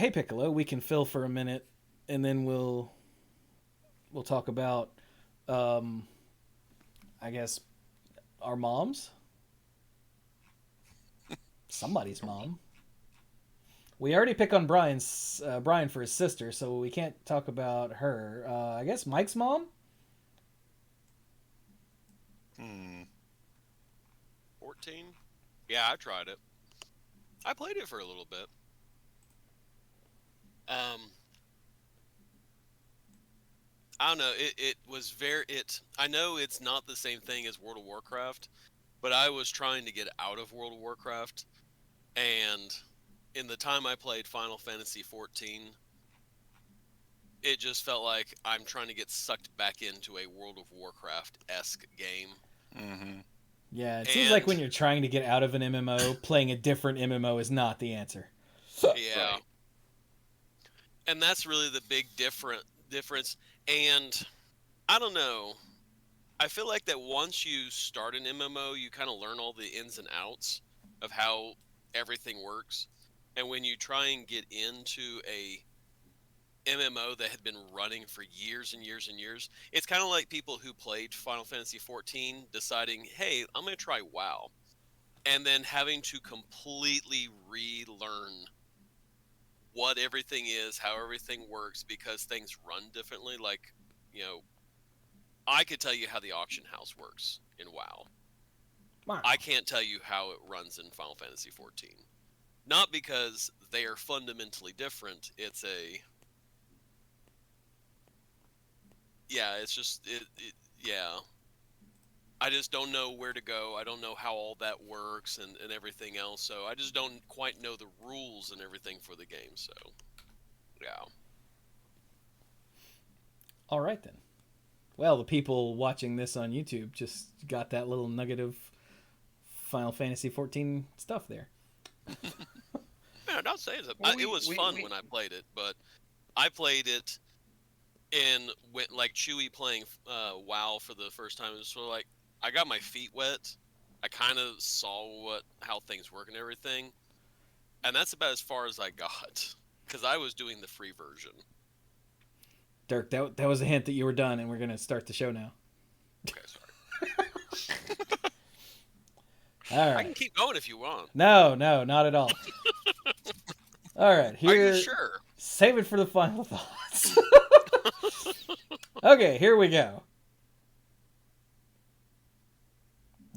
hey Piccolo, we can fill for a minute, and then we'll talk about, um, I guess, our moms, somebody's mom. We already pick on Brian for his sister, so we can't talk about her. I guess Mike's mom. Hmm. 14? Yeah, I tried it. I played it for a little bit. Um, I don't know. It was very it. I know it's not the same thing as World of Warcraft, but I was trying to get out of World of Warcraft, and in the time I played Final Fantasy 14, it just felt like I'm trying to get sucked back into a World of Warcraft esque game. Mm-hmm. Yeah, it seems like And when you're trying to get out of an MMO, playing a different MMO is not the answer. yeah, Right. and that's really the big difference. And I don't know. I feel like that once you start an MMO, you kind of learn all the ins and outs of how everything works. And when you try and get into a MMO that had been running for years and years and years, it's kind of like people who played Final Fantasy 14 deciding, "Hey, I'm going to try WoW." And then having to completely relearn what everything is, how everything works because things run differently. Like, you know, I could tell you how the auction house works in WoW. Wow. I can't tell you how it runs in Final Fantasy 14. Not because they are fundamentally different. It's a yeah. It's just yeah. I just don't know where to go. I don't know how all that works and everything else. So I just don't quite know the rules and everything for the game. So yeah. All right then. Well, the people watching this on YouTube just got that little nugget of Final Fantasy 14 stuff there. Man, I'm not saying that. Well, It was fun when I played it, but I played it and went like Chewy playing WoW for the first time. It was sort of like I got my feet wet. I kind of saw how things work and everything, and that's about as far as I got because I was doing the free version. Dirk, that was a hint that you were done, and we're gonna start the show now. Okay, sorry. All I can right. keep going if you want. No, no, not at all. All right, Are you here. sure? Save it for the final thoughts. Okay, here we go.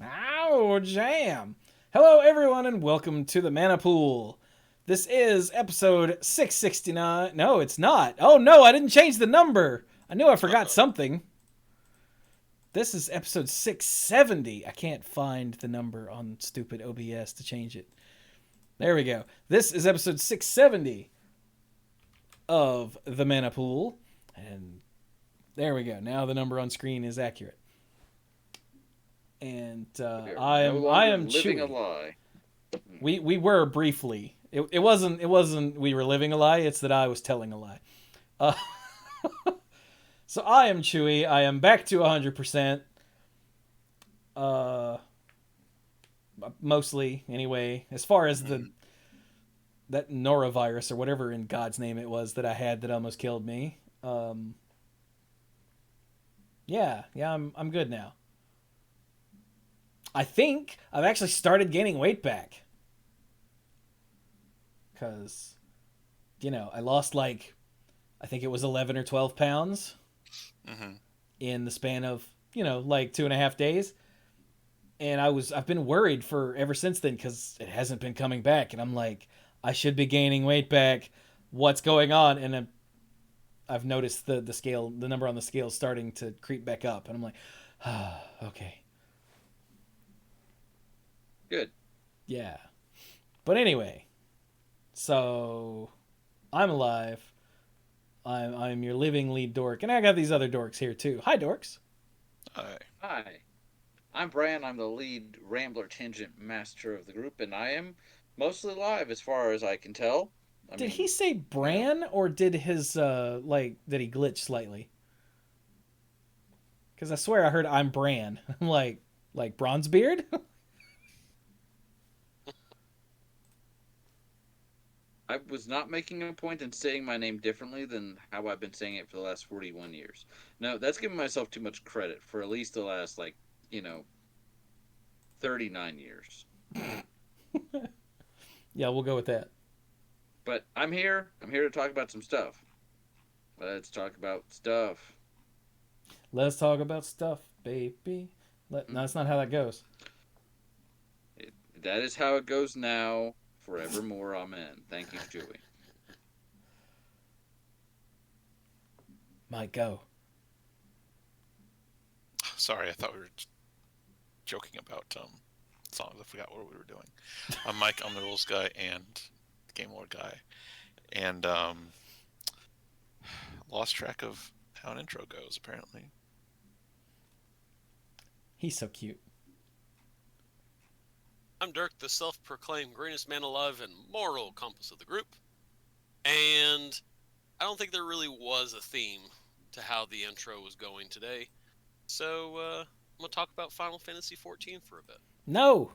Ow, jam. Hello, everyone, and welcome to the Mana Pool. This is episode 669. No, it's not. Oh, no, I didn't change the number. I knew I forgot Uh-oh. something. This is episode 670. I can't find the number on stupid OBS to change it. There we go. This is episode 670 of the Mana Pool. And there we go. Now the number on screen is accurate. And We are I no longer am living a Chewy. lie. We were briefly. It wasn't we were living a lie. It's that I was telling a lie. Uh, so I am Chewy. I am back to 100%. Uh, Mostly anyway. As far as the Mhm. that norovirus or whatever in God's name it was that I had that almost killed me. Yeah, I'm good now. I think I've actually started gaining weight back because I lost like I think it was 11 or 12 pounds Mhm. in the span of like 2.5 days, and I've been worried for ever since then because it hasn't been coming back, and I'm like I should be gaining weight back. What's going on? And I've noticed the number on the scale starting to creep back up, and I'm like, okay, Good. yeah. But anyway, so I'm alive. I'm your living lead dork, and I got these other dorks here too. Hi, dorks. Hi. Hi. I'm Bran. I'm the lead Rambler Tangent Master of the group, and I am mostly alive as far as I can tell. I Did he mean, say you know, Bran or did his did he glitch slightly? Because I swear I heard I'm Bran. I'm like Bronzebeard. I was not making a point in saying my name differently than how I've been saying it for the last 41 years. No, that's giving myself too much credit for at least the last, like, you know, 39 years. Yeah, we'll go with that. But I'm here. I'm here to talk about some stuff. Let's talk about stuff. Let's talk about stuff, baby. No, that's not how that goes. That is how it goes now, forevermore. Amen. Thank you, Joey. Might go. Sorry, I thought we were joking about songs. I forgot what we were doing. I'm Mike. I'm the rules guy and the game lord guy, and lost track of how an intro goes. Apparently, He's so cute. I'm Dirk, the self-proclaimed greatest man alive and moral compass of the group. And I don't think there really was a theme to how the intro was going today. So I'm going to talk about Final Fantasy XIV for a bit. No.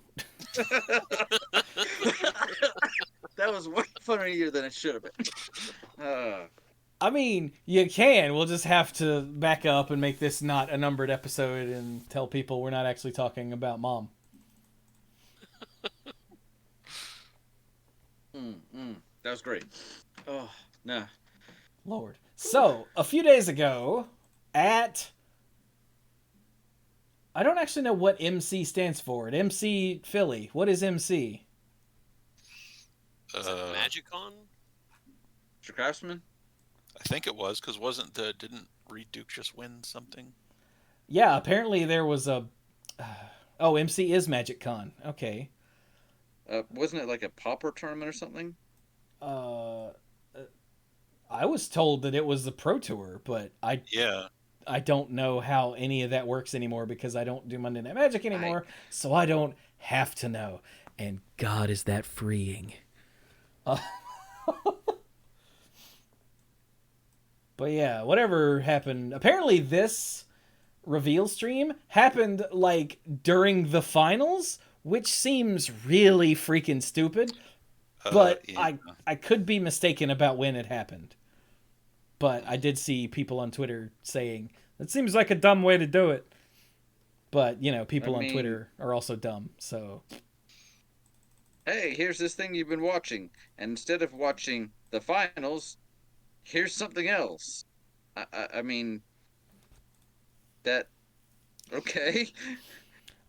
That was way funnier than it should have been. I mean, you can. We'll just have to back up and make this not a numbered episode and tell people we're not actually talking about Mom. That was great. Oh, nah. Lord. So, a few days ago, at... I don't actually know what MC stands for. At MC Philly. What is MC? Is it Magicon? Mr. Craftsman? I think it was, because didn't Reed Duke just win something? Yeah, apparently there was a... Oh, MC is Magic Con. Okay. Wasn't it like a pauper tournament or something? I was told that it was the Pro Tour, but I don't know how any of that works anymore because I don't do Monday Night Magic anymore, so I don't have to know. And God, is that freeing. But yeah, whatever happened. Apparently this reveal stream happened like during the finals, which seems really freaking stupid. But yeah. I could be mistaken about when it happened. But I did see people on Twitter saying, that seems like a dumb way to do it. But, you know, people on Twitter are also dumb, so... Hey, here's this thing you've been watching. And instead of watching the finals, here's something else. I mean... That... Okay.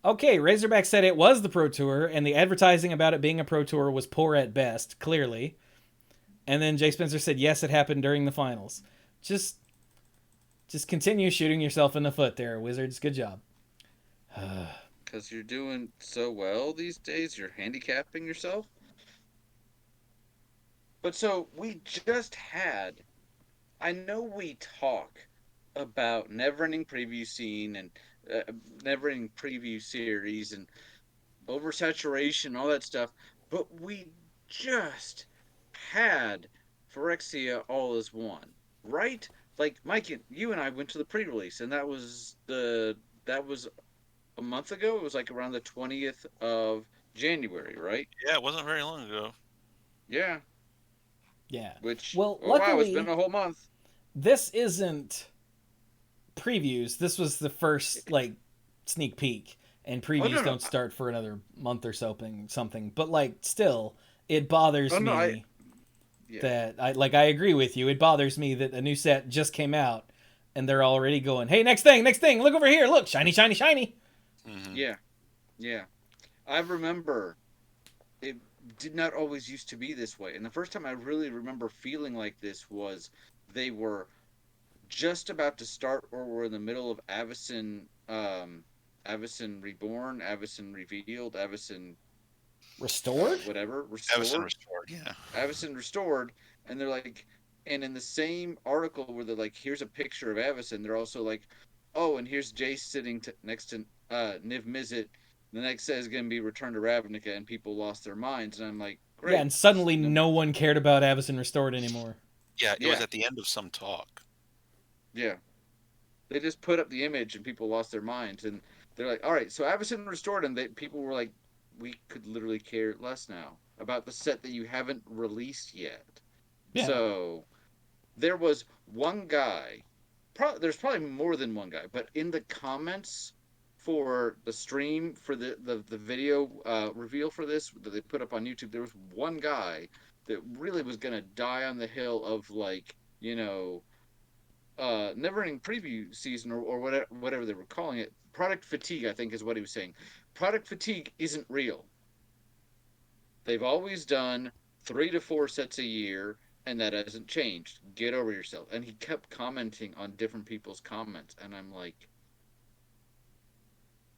Okay, Razorback said it was the Pro Tour, and the advertising about it being a Pro Tour was poor at best, clearly. And then Jay Spencer said, yes, it happened during the finals. Just continue shooting yourself in the foot there, Wizards. Good job. Because you're doing so well these days, you're handicapping yourself. But so, we just had... I know we talk about never-ending preview scene and never-ending preview series and oversaturation, all that stuff, but we just had Phyrexia All Is One, right? Like Mike, you and I went to the pre-release, and that was a month ago. It was like around the 20th of January, right? Yeah, it wasn't very long ago. Yeah. Yeah. Which, well, luckily, wow, it's luckily, been a whole month. This isn't previews. This was the first like sneak peek, and previews don't start for another month or something. But like, still, it bothers me that I agree with you. It bothers me that a new set just came out, and they're already going, "Hey, next thing, look over here, look, shiny, shiny, shiny." Mm-hmm. Yeah. I remember it did not always used to be this way, and the first time I really remember feeling like this was they were just about to start, or were in the middle of Avacyn Reborn, Avacyn Revealed, Avacyn Restored? Whatever. Avacyn Restored, yeah. Avacyn Restored, and they're like, and in the same article where they're like, here's a picture of Avacyn, they're also like, oh, and here's Jace sitting next to Niv Mizzet. The next set is going to be Return to Ravnica, and people lost their minds, and I'm like, great. Yeah, and suddenly no one cared about Avacyn Restored anymore. Yeah, it was at the end of some talk. Yeah. They just put up the image, and people lost their minds, and they're like, all right, so Avacyn Restored, and people were like, we could literally care less now about the set that you haven't released yet. Yeah. So there was one guy. There's probably more than one guy, but in the comments for the stream for the video reveal for this that they put up on YouTube, there was one guy that really was gonna die on the hill of like never ending preview season or whatever they were calling it. Product fatigue, I think, is what he was saying. Product fatigue isn't real. They've always done 3 to 4 sets a year, and that hasn't changed. Get over yourself. And he kept commenting on different people's comments, and I'm like,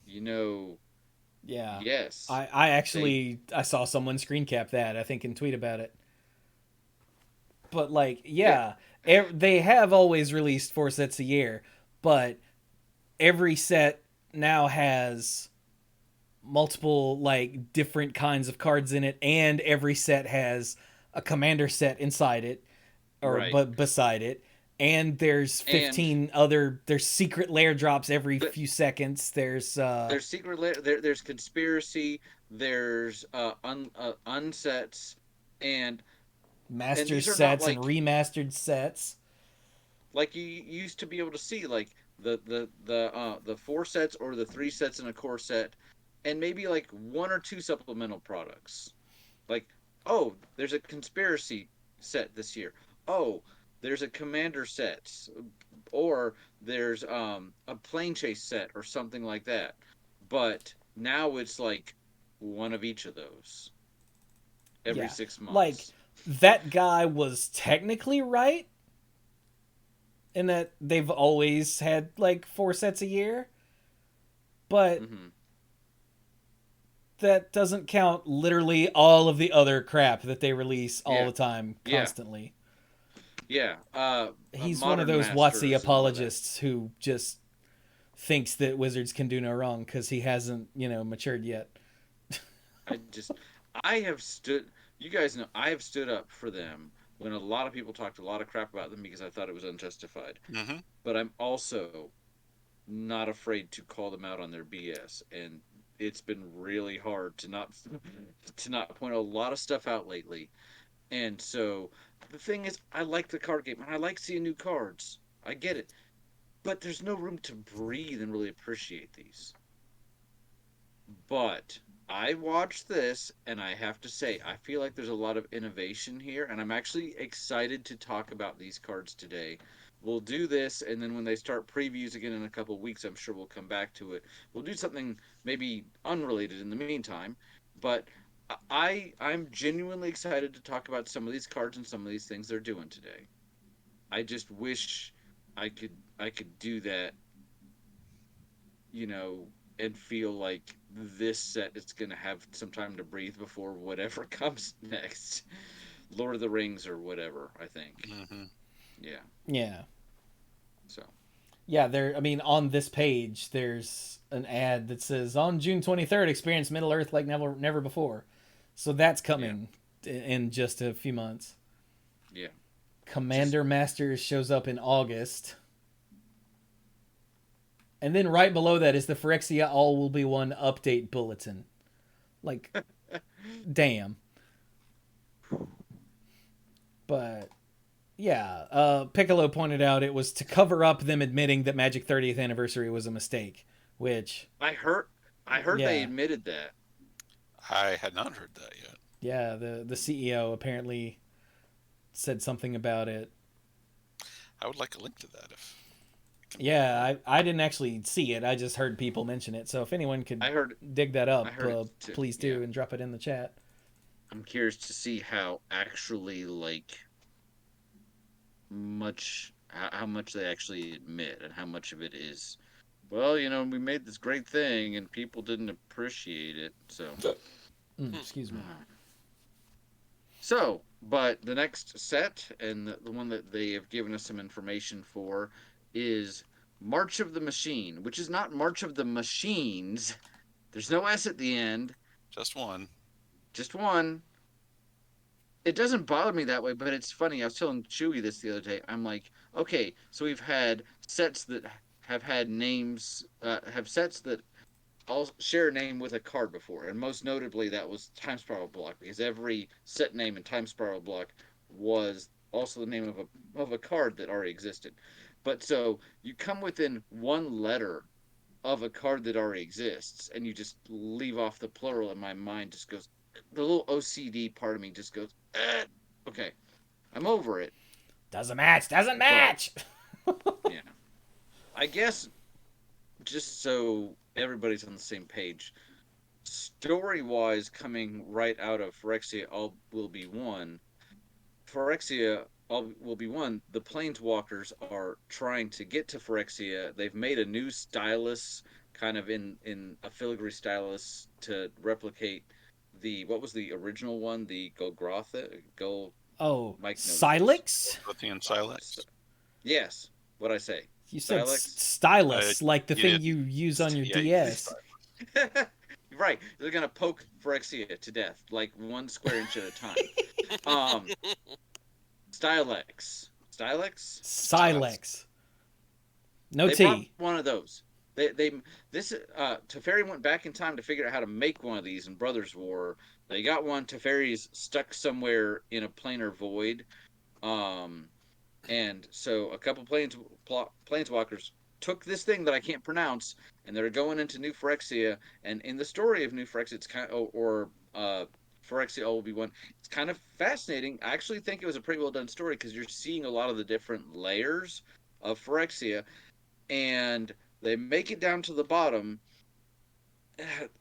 you know, Yeah. yes, I they actually I saw someone screen cap that, I think, and tweet about it. But like, yeah, yeah, they have always released 4 sets a year, but every set now has multiple like different kinds of cards in it, and every set has a commander set inside it or right. but beside it, and there's And 15 other, there's secret lair drops every the, few seconds. there's secret there's conspiracy, there's unsets, and Master these are not sets and like remastered sets. you used to be able to see like the 4 sets or the 3 sets in a core set, and maybe like 1 or 2 supplemental products. Like, oh, there's a conspiracy set this year. Oh, there's a commander set, or there's a plane chase set or something like that. But now it's like one of each of those every Yeah. six Like, months. that guy was technically right in that they've always had like 4 sets a year, but Mm-hmm. that doesn't count literally all of the other crap that they release all Yeah, the time, yeah, constantly. yeah. He's one of Modern those WotC masters and all that. apologists who just thinks that Wizards can do no wrong because he hasn't, matured yet. I just, I have stood. You guys know I have stood up for them when a lot of people talked a lot of crap about them because I thought it was unjustified. Mm-hmm. But I'm also not afraid to call them out on their BS, and it's been really hard to not point a lot of stuff out lately. And so the thing is, I like the card game and I like seeing new cards. I get it, but there's no room to breathe and really appreciate these. But I watched this, and I have to say, I feel like there's a lot of innovation here, and I'm actually excited to talk about these cards today. We'll do this, and then when they start previews again in a couple of weeks, I'm sure we'll come back to it. We'll do something maybe unrelated in the meantime, but I'm genuinely excited to talk about some of these cards and some of these things they're doing today. I just wish I could do that, you know, and feel like this set is going to have some time to breathe before whatever comes next. Lord of the Rings or whatever, I think. Mm-hmm. Yeah. Yeah. So, Yeah, I mean, on this page, there's an ad that says, on June 23rd, experience Middle Earth like never before. So that's yeah. coming in just a few months. Yeah. Just Commander Masters shows up in August. And then right below that is the Phyrexia All Will Be One update bulletin. Like, damn. But yeah, Piccolo pointed out it was to cover up them admitting that Magic 30th Anniversary was a mistake, which, I heard they yeah, admitted that. I had not heard that yet. yeah, the CEO apparently said something about it. I would like a link to that if it can be Yeah, found. I didn't actually see it. I just heard people mention it. So if anyone could I heard dig that I up, heard it too. please Yeah. do and drop it in the chat. I'm curious to see how actually like much how much they actually admit and how much of it is well, we made this great thing and people didn't appreciate it. So Excuse me. So, but the next set, and the one that they have given us some information for, is March of the Machine, which is not March of the Machines. There's no S at the end, Just one. just one. It doesn't bother me that way, but it's funny. I was telling Chewy this the other day. I'm like, okay, so we've had sets that have had names, have sets that I'll share a name with a card before, and most notably that was Time Spiral Block, because every set name in Time Spiral Block was also the name of a card that already existed. But so you come within one letter of a card that already exists, and you just leave off the plural, and my mind just goes, the little OCD part of me just goes, okay, I'm over it, Doesn't match. Doesn't but match. yeah, I guess just so everybody's on the same page, story wise, coming right out of Phyrexia All Will Be One, Phyrexia All Will Be One, the Planeswalkers are trying to get to Phyrexia. They've made a new stylus, kind of in a filigree stylus to replicate the, what was the original one? The Golgotha? Go. Oh, Mike knows this. Silex? Lothian S- Silex. yes. What I say? You said Stylex? Uh, stylus, like the you thing did. you use on your Yeah, you did. DS. Right. They're gonna poke Phyrexia to death, like 1 square inch at a time. Um, Stylex. Stylex? Silex. No They brought T. one of those. They this Teferi went back in time to figure out how to make one of these in Brothers War. They got one. Teferi's stuck somewhere in a planar void. Um, and so a couple planeswalkers took this thing that I can't pronounce, and they're going into New Phyrexia. And in the story of New Phyrexia, it's kind of, or Phyrexia will be one. It's kind of fascinating. I actually think it was a pretty well done story because you're seeing a lot of the different layers of Phyrexia, and they make it down to the bottom.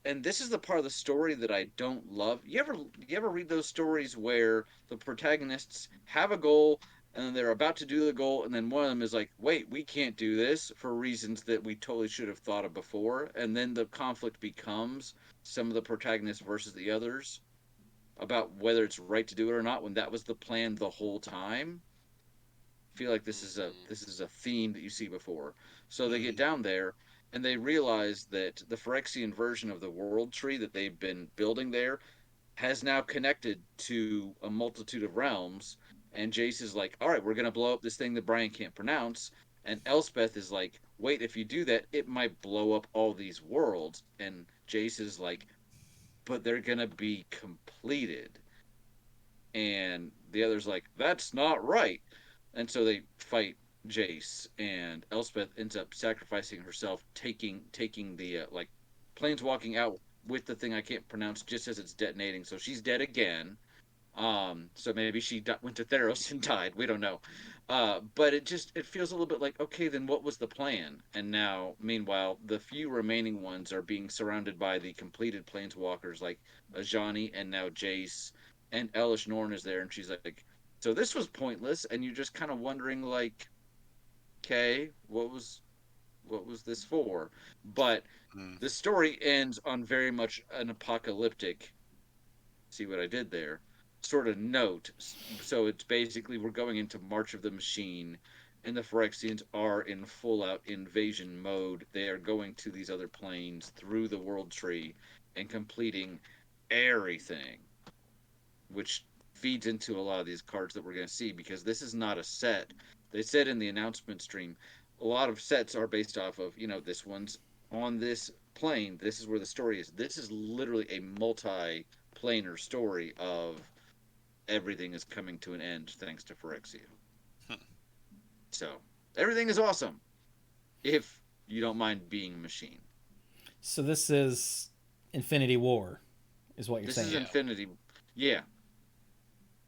And this is the part of the story that I don't love. You ever read those stories where the protagonists have a goal and they're about to do the goal, and then one of them is like, "Wait, we can't do this for reasons that we totally should have thought of before," and then the conflict becomes some of the protagonists versus the others about whether it's right to do it or not when that was the plan the whole time. I feel like Mhm. this is a theme that you see before. So they get Mm, down there and they realize that the Phyrexian version of the world tree that they've been building there has now connected to a multitude of realms. And Jace is like, "All right, we're gonna blow up this thing that Brian can't pronounce." And Elspeth is like, "Wait, if you do that, it might blow up all these worlds." And Jace is like, "But they're gonna be completed." And the other's like, "That's not right." And so they fight Jace, and Elspeth ends up sacrificing herself, taking the like planeswalking out with the thing I can't pronounce just as it's detonating. So she's dead again. So maybe she went to Theros and died. We don't know. But it feels a little bit like, okay, then what was the plan? And now, meanwhile, the few remaining ones are being surrounded by the completed planeswalkers like Ajani and now Jace, and Elish Norn is there, and she's like, so this was pointless, and you're just kind of wondering like, okay, what was this for? But mm. the story ends on very much an apocalyptic, see what I did there, sort of note. So it's basically we're going into March of the Machine, and the Phyrexians are in full out invasion mode. They are going to these other planes through the world tree and completing everything, which feeds into a lot of these cards that we're going to see because this is not a set. They said in the announcement stream, a lot of sets are based off of, this one's on this plane. This is where the story is. This is literally a multi-planar story of everything is coming to an end thanks to Phyrexia. Hmm. So everything is awesome if you don't mind being a machine. So this is Infinity War, is what you're This is saying. Yeah. Infinity. Yeah,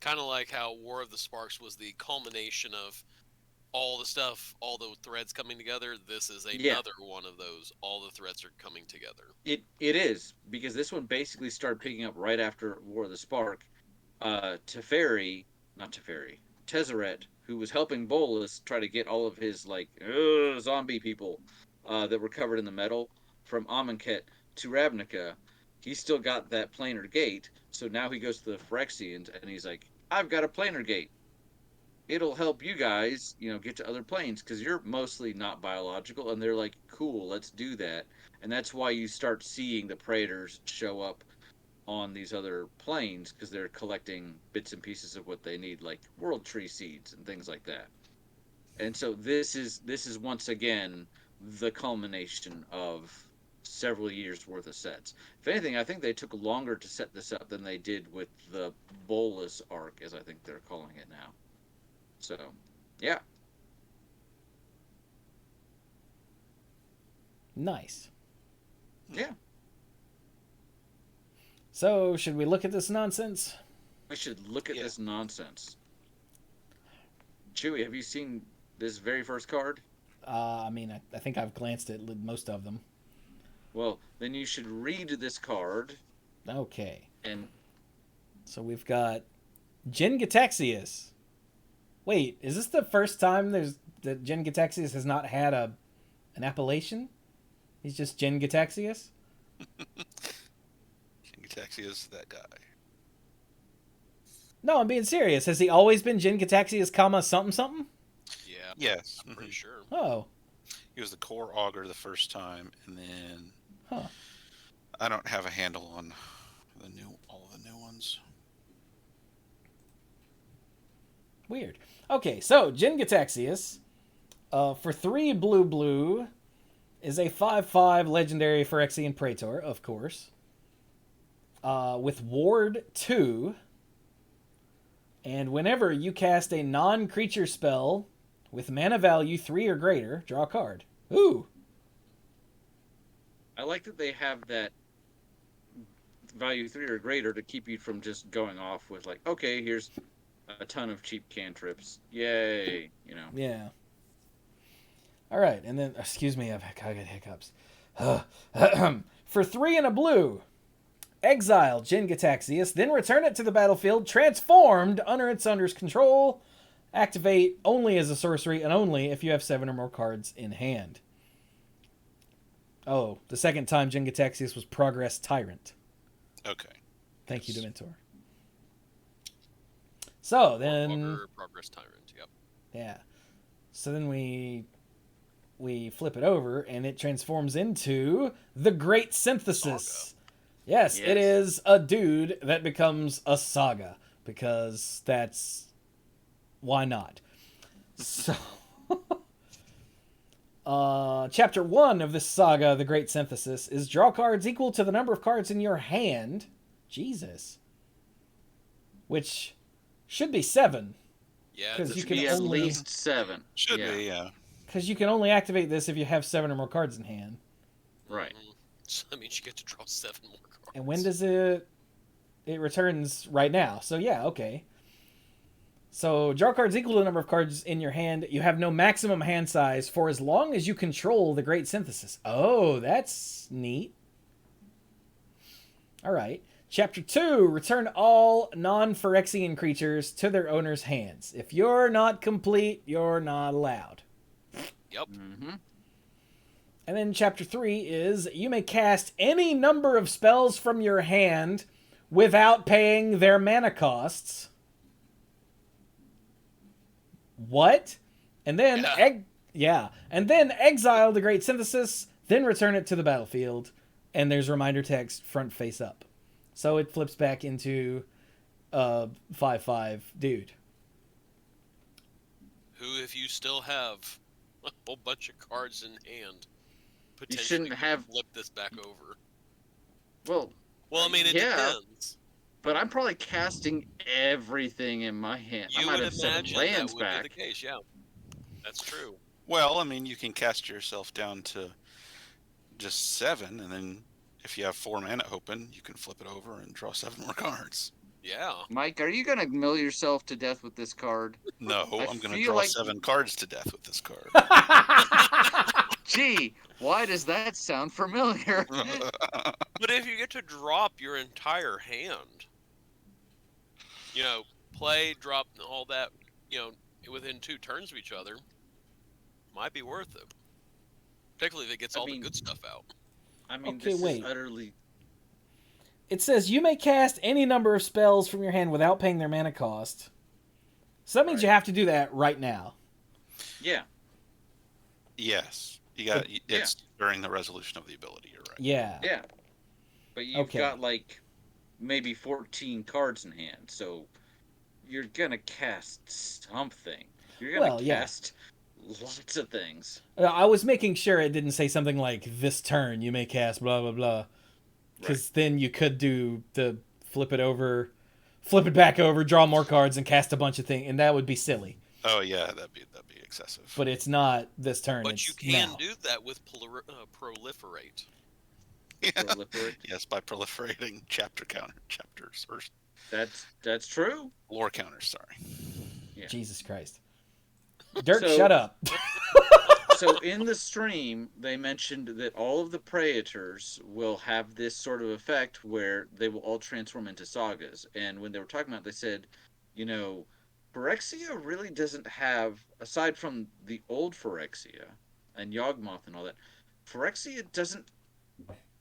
Kind of like how War of the Sparks was the culmination of all the stuff, all the threads coming together. This is yeah. another one of those. All the threads are coming together. It is because this one basically started picking up right after War of the Spark. Teferi, not Teferi, Tezzeret, who was helping Bolus try to get all of his like zombie people that were covered in the metal from Amonkhet to Ravnica, he still got that planar gate. So now he goes to the Phyrexians and he's like, "I've got a planar gate. It'll help you guys, get to other planes because you're mostly not biological." And they're like, "Cool, let's do that." And that's why you start seeing the Praetors show up on these other planes because they're collecting bits and pieces of what they need, like world tree seeds and things like that. And so this is once again the culmination of several years worth of sets. If anything, I think they took longer to set this up than they did with the Bolus arc, as I think they're calling it now. So, yeah. Nice. Yeah. So, should we look at this nonsense? We should look at this nonsense. Chewie, have you seen this very first card? I mean, I think I've glanced at most of them. Well, then you should read this card. Okay. And so we've got Jin Gataxius. Wait, is this the first time that Jin Gataxius has not had an appellation? He's just Jin Gataxius? Jin Gataxius, that guy. No, I'm being serious. Has he always been Jin Gataxius, comma, something, something? Yeah. Yes. I'm pretty sure. Oh. He was the core augur the first time, and then... Huh. I don't have a handle on all of the new ones. Weird. Okay, so Jin Gataxius, for 3 blue, is a 5/5 legendary Phyrexian Praetor, of course. With Ward 2. And whenever you cast a non-creature spell with mana value 3 or greater, draw a card. Ooh! I like that they have that value 3 or greater to keep you from just going off with like, okay, here's a ton of cheap cantrips. Yay, you know. Yeah. All right, and then, excuse me, I got hiccups. For 3 and a blue, exile Jin Gataxius, then return it to the battlefield, transformed under its owner's control. Activate only as a sorcery and only if you have 7 or more cards in hand. Oh, the second time Jin Gataxius was Progress Tyrant. Okay. Thank you, Dementor. So then... Progress Tyrant, yep. Yeah. So then we flip it over, and it transforms into the Great Synthesis. Yes, it is a dude that becomes a saga, because that's... Why not? So... Chapter 1 of this saga, The Great Synthesis, is draw cards equal to the number of cards in your hand. Jesus. Which should be 7. Yeah, it should be at least 7. Should be, yeah. Because you can only activate this if you have 7 or more cards in hand. Right. So that means you get to draw 7 more cards. And when does it... It returns right now. So yeah, okay. So, draw cards equal to the number of cards in your hand. You have no maximum hand size for as long as you control the Great Synthesis. Oh, that's neat. Alright. Chapter 2. Return all non-Phyrexian creatures to their owner's hands. If you're not complete, you're not allowed. Yep. Mm-hmm. And then Chapter 3 is, you may cast any number of spells from your hand without paying their mana costs. What? And then and then exile the Great Synthesis, then return it to the battlefield, and there's reminder text front face up. So it flips back into a 5/5 dude. Who, if you still have a whole bunch of cards in hand, potentially you shouldn't have flip this back over. Well, I mean, it depends. But I'm probably casting everything in my hand. I might have 7 lands that would back. be the case, yeah. That's true. Well, I mean, you can cast yourself down to just 7, and then if you have 4 mana open, you can flip it over and draw 7 more cards. Yeah. Mike, are you going to mill yourself to death with this card? No, I'm going to draw 7 cards to death with this card. Gee, why does that sound familiar? But if you get to drop your entire hand, play, drop, all that, within 2 turns of each other, might be worth it. Particularly if it gets the good stuff out. I mean, Okay, this wait. is utterly... It says you may cast any number of spells from your hand without paying their mana cost. So that means you have to do that right now. Yeah. Yes. It's during the resolution of the ability, you're right. Yeah. Yeah. But you've got, maybe 14 cards in hand, so you're going to cast something. You're going to cast lots of things. I was making sure it didn't say something like this turn you may cast blah blah blah, because then you could do the flip it back over, draw more cards, and cast a bunch of things, and that would be silly. Oh yeah, that'd be excessive. But it's not this turn. But it's you can now. do that with proliferate. Yeah. Proliferate. Yes, by proliferating chapters or That's true. lore counters. Sorry. Yeah. Jesus Christ. Dirk, So- shut up. So in the stream, they mentioned that all of the Praetors will have this sort of effect where they will all transform into sagas. And when they were talking about it, they said, Phyrexia really doesn't have, aside from the old Phyrexia and Yawgmoth and all that, Phyrexia doesn't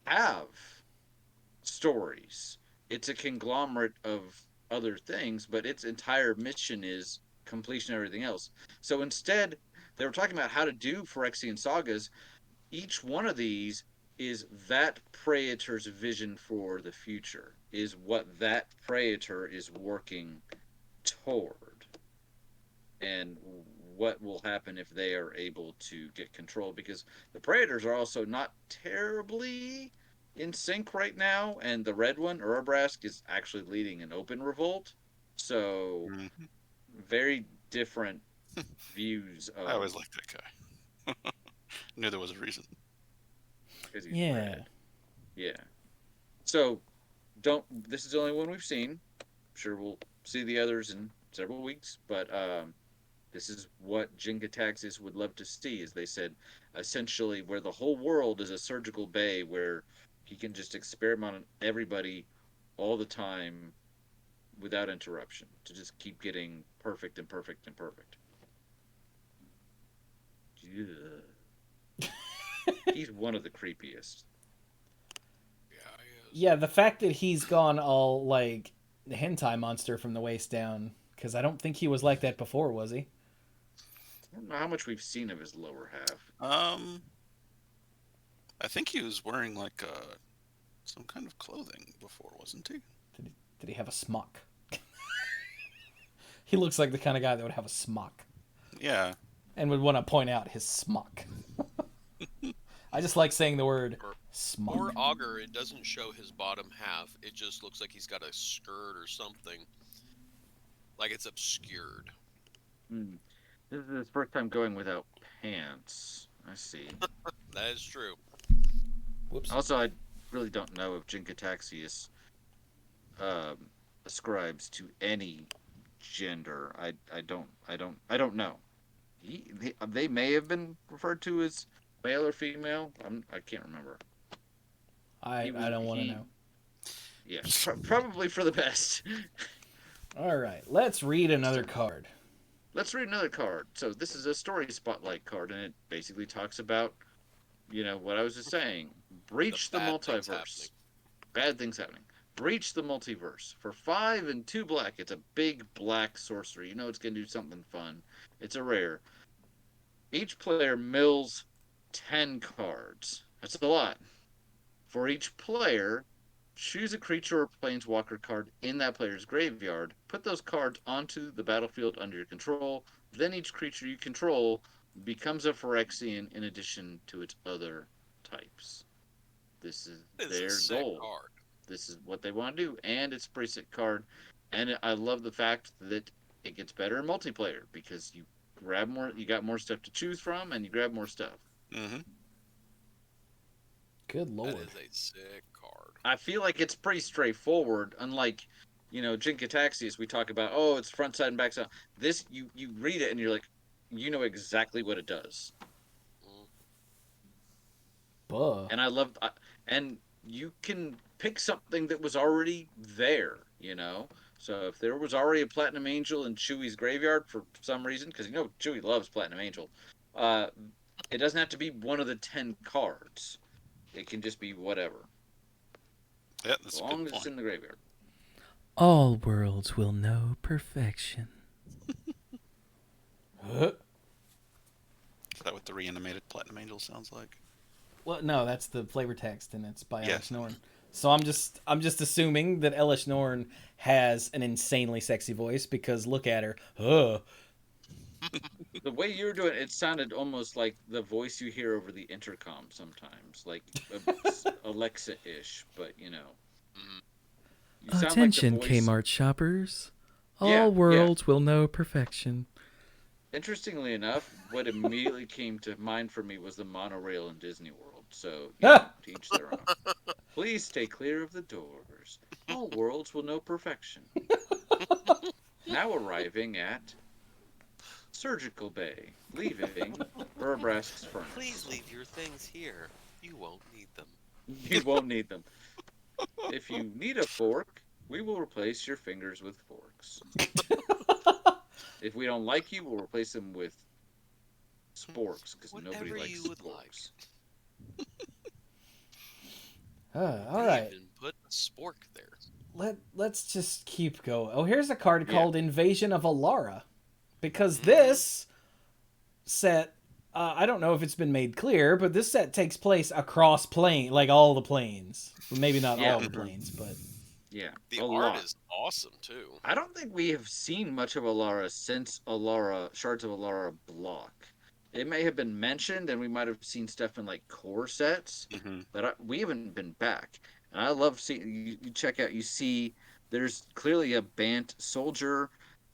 have stories. It's a conglomerate of other things, but its entire mission is completion of everything else. So instead, they were talking about how to do Phyrexian sagas. Each one of these is that Praetor's vision for the future, is what that Praetor is working toward, and what will happen if they are able to get control, because the Praetors are also not terribly in sync right now, and the red one, Urabrask, is actually leading an open revolt, so very different views of... I always liked that guy. Knew there was a reason. Yeah. red. Yeah. So, this is the only one we've seen. I'm sure we'll see the others in several weeks, but this is what Jin-Gitaxias would love to see, as they said, essentially where the whole world is a surgical bay where he can just experiment on everybody all the time without interruption, to just keep getting perfect and perfect and perfect. Yeah. He's one of the creepiest. Yeah, the fact that he's gone all, like, hentai monster from the waist down, because I don't think he was like that before, was he? I don't know how much we've seen of his lower half. I think he was wearing like some kind of clothing before, wasn't he? Did he have a smock? He looks like the kind of guy that would have a smock. Yeah. And would want to point out his smock. I just like saying the word smock. Or Augur, it doesn't show his bottom half. It just looks like he's got a skirt or something. Like it's obscured. This is his first time going without pants. I see. That is true. Whoops. Also, I really don't know if Jin-Gitaxias ascribes to any gender. I don't know. They may have been referred to as male or female. I can't remember. I don't want to know. Yeah, probably for the best. All right, let's read another card. Let's read another card. So this is a story spotlight card, and it basically talks about, what I was just saying. Breach the multiverse. Bad things happening. Breach the multiverse. For 5 and 2 black, it's a big black sorcery. It's going to do something fun. It's a rare. Each player mills 10 cards. That's a lot. For each player, choose a creature or planeswalker card in that player's graveyard. Put those cards onto the battlefield under your control. Then each creature you control becomes a Phyrexian in addition to its other types. This is their goal. Card. This is what they want to do, and it's a pretty sick card. And I love the fact that it gets better in multiplayer, because you grab more, you got more stuff to choose from, and you grab more stuff. Mm-hmm. Good lord. That is a sick card. I feel like it's pretty straightforward, unlike, Jin-Gitaxias, we talk about, it's front side and back side. This, you read it and you're like, you know exactly what it does. Buh. And I love, and you can pick something that was already there, So if there was already a Platinum Angel in Chewie's graveyard for some reason, because Chewie loves Platinum Angel, it doesn't have to be one of the 10 cards. It can just be whatever. Yeah, that's As a long good as it's point. in the graveyard. All worlds will know perfection. Is that what the reanimated Platinum Angel sounds like? Well, no, that's the flavor text, and it's by Yes. Alex Norn. So I'm just assuming that Elish Norn has an insanely sexy voice, because look at her. The way you were doing it, it sounded almost like the voice you hear over the intercom sometimes, like Alexa-ish, but Mhm. you sound like the Attention, voice. Kmart shoppers. Yeah, All yeah. worlds will know perfection. Interestingly enough, what immediately came to mind for me was the monorail in Disney World. So, Ah! to each their own. Please stay clear of the doors. All worlds will know perfection. Now arriving at Surgical Bay, leaving Burbrask's Please furnace. leave your things here. You won't need them. You won't need them. If you need a fork, we will replace your fingers with forks. If we don't like you, we'll replace them with sporks, because nobody Whatever likes you would like. sporks. All They right. even put a spork there. Let's just keep going. Oh, here's a card Yeah. called Invasion of Alara. Because Mhm. this set, I don't know if it's been made clear, but this set takes place across plane, like all the planes. Well, maybe not Yeah. all the planes, but Yeah, The a art lot. is awesome too. I don't think we have seen much of Alara since Alara Shards of Alara block. It may have been mentioned, and we might have seen stuff in like core sets, Mm-hmm. but we haven't been back. And I love seeing you check out. You see, there's clearly a Bant soldier,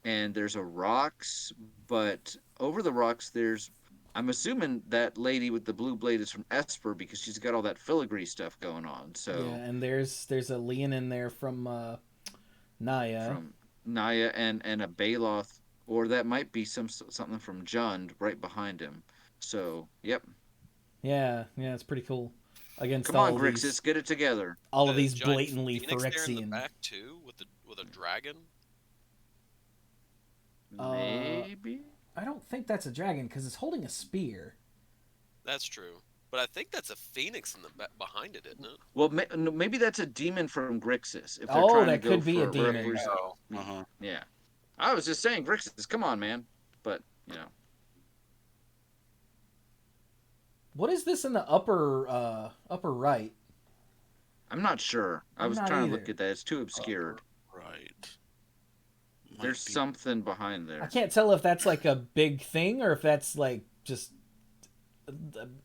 and there's a rocks, but over the rocks, there's. I'm assuming that lady with the blue blade is from Esper because she's got all that filigree stuff going on. yeah, So and there's a Leon in there from Naya. from Naya and a Baloth, or that might be something from Jund right behind him. So, yep. Yeah, it's pretty cool. Against Come on, Grixis, get it together. all of The these giant blatantly phoenix there in the Phyrexian. back too, with a dragon. Maybe. I don't think that's a dragon because it's holding a spear. That's true. But I think that's a phoenix in the back behind it, isn't it? Well, no, maybe that's a demon from Grixis. If they're Oh, trying to that go could be a for demon. Oh, uh-huh. Yeah. I was just saying, Grixis, come on, man. But What is this in the upper right? I'm not sure. I I'm was not trying to either. look at that. It's too obscured. Right. Might There's be- something behind I there. can't tell if that's like a big thing or if that's like just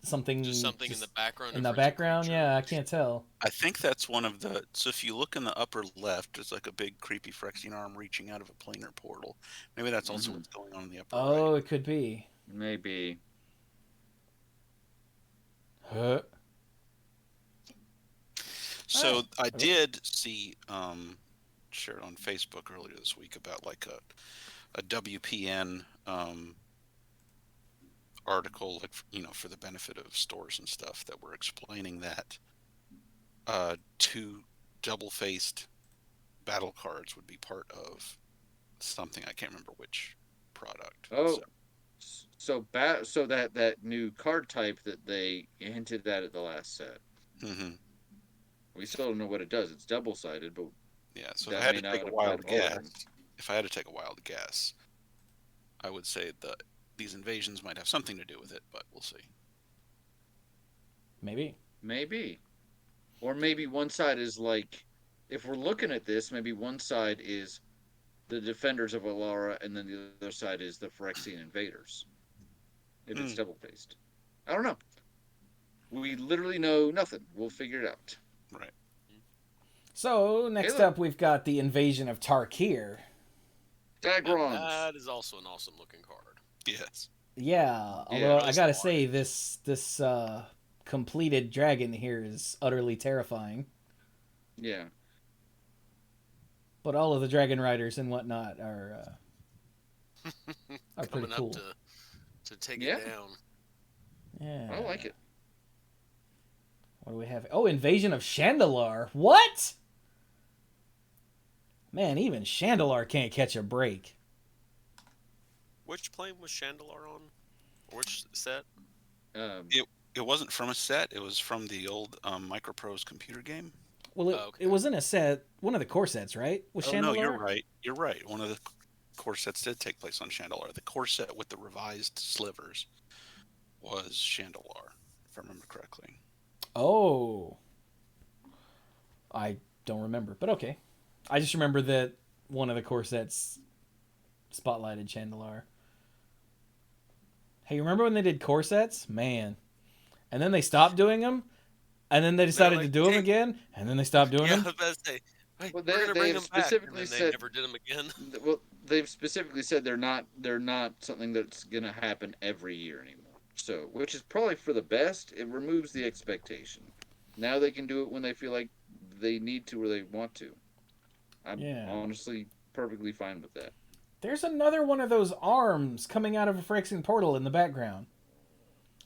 something Just something in the background. in the of French background. creature. Yeah, I can't tell. I think that's one of the. So if you look in the upper left, there's like a big creepy Phyrexian arm reaching out of a planar portal. Maybe that's also Mhm. what's going on in the upper Oh, right. it could be. Maybe. Huh. So Alright. I did see shared on Facebook earlier this week about like a WPN article, like for the benefit of stores and stuff, that were explaining that two double-faced battle cards would be part of something. I can't remember which product. Oh, so that new card type that they hinted at the last set. Mm-hmm. We still don't know what it does. It's double sided, but Yeah. So that if I had may to not take a apply wild to all of them. guess, I would say that these invasions might have something to do with it, but we'll see. Maybe. Maybe, or maybe one side is like, if we're looking at this, maybe one side is the defenders of Alara, and then the other side is the Phyrexian invaders. If it's double faced, I don't know. We literally know nothing. We'll figure it out. Right. So next Caleb. up, we've got the invasion of Tarkir. Dagrons. That is also an awesome looking card. Yes. Yeah, although I nice gotta art. say this completed dragon here is utterly terrifying. Yeah. But all of the dragon riders and whatnot are pretty Coming cool. up to take Yeah. it down. Yeah, I like it. What do we have? Oh, invasion of Chandalar. What? Man, even Chandalar can't catch a break. Which plane was Chandalar on? Which set? It wasn't from a set. It was from the old Microprose computer game. Well, Okay. it was in a set, one of the core sets, right? Was Oh Chandalar? no, you're right. You're right. One of the core sets did take place on Chandalar. The core set with the revised slivers was Chandalar, if I remember correctly. Oh. I don't remember, but okay. I just remember that one of the core sets spotlighted Chandalar. Hey, remember when they did core sets? Man. And then they stopped doing them, and then they decided to like, do them "Hey." again, and then they stopped doing Yeah, I them. was about to say, "Hey, Well, we're gonna bring they've them back," and specifically then they said. never did them again. Well, they've specifically said they're not something that's gonna happen every year anymore. So, which is probably for the best. It removes the expectation. Now they can do it when they feel like they need to or they want to. I'm Yeah. honestly perfectly fine with that. There's another one of those arms coming out of a Phyrexian portal in the background.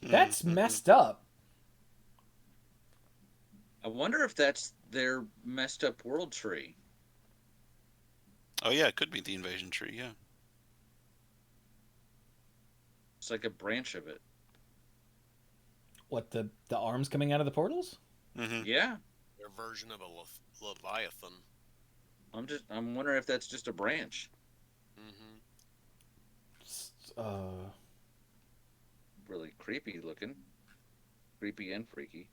That's Mm-hmm. messed up. I wonder if that's their messed up world tree. Oh yeah, it could be the invasion tree. Yeah. It's like a branch of it. What, the arms coming out of the portals? Mm-hmm. Yeah, Their version of a leviathan. I'm wondering if that's just a branch. Mm-hmm. Uh, Really creepy looking, creepy and freaky.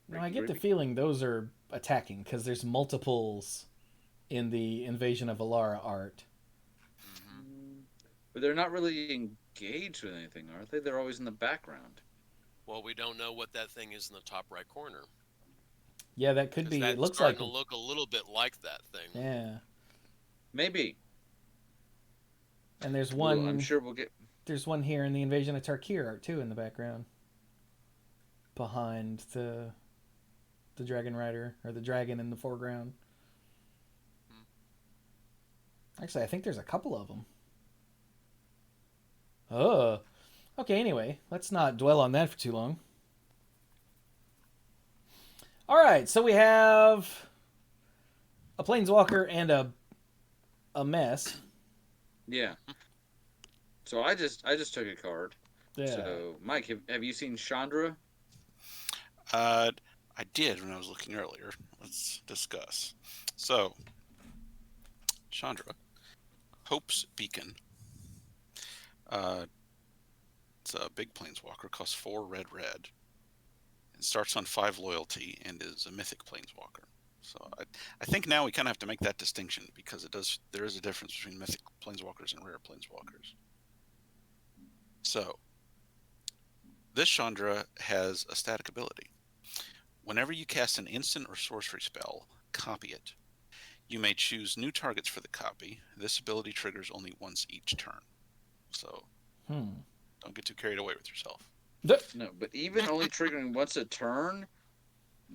no, I Freaky, get the creepy. feeling those are attacking because there's multiples in the Invasion of Alara art. Mm-hmm. But they're not really engaged with anything, are they? They're always in the background. Well, we don't know what that thing is in the top right corner Yeah, that could because be. It that's looks like starting to look a little bit like that thing. yeah. Maybe. And there's Well, I'm one. sure we'll get. There's one here in the Invasion of Tarkir art too in the background, behind the dragon rider or the dragon in the foreground. Actually, I think there's a couple of them. Oh, okay. Anyway, let's not dwell on that for too long. All right, so we have a planeswalker and a mess. Yeah. So I just took a card. Yeah. So Mike, have you seen Chandra? I did when I was looking earlier. Let's discuss. So, Chandra, Hope's Beacon. It's a big planeswalker, costs 4 red. It starts on 5 loyalty and is a mythic planeswalker. So I think now we kind of have to make that distinction because there is a difference between mythic planeswalkers and rare planeswalkers. So, this Chandra has a static ability. Whenever you cast an instant or sorcery spell, copy it. You may choose new targets for the copy. This ability triggers only once each turn. So, don't get too carried away with yourself. No, but even only triggering once a turn,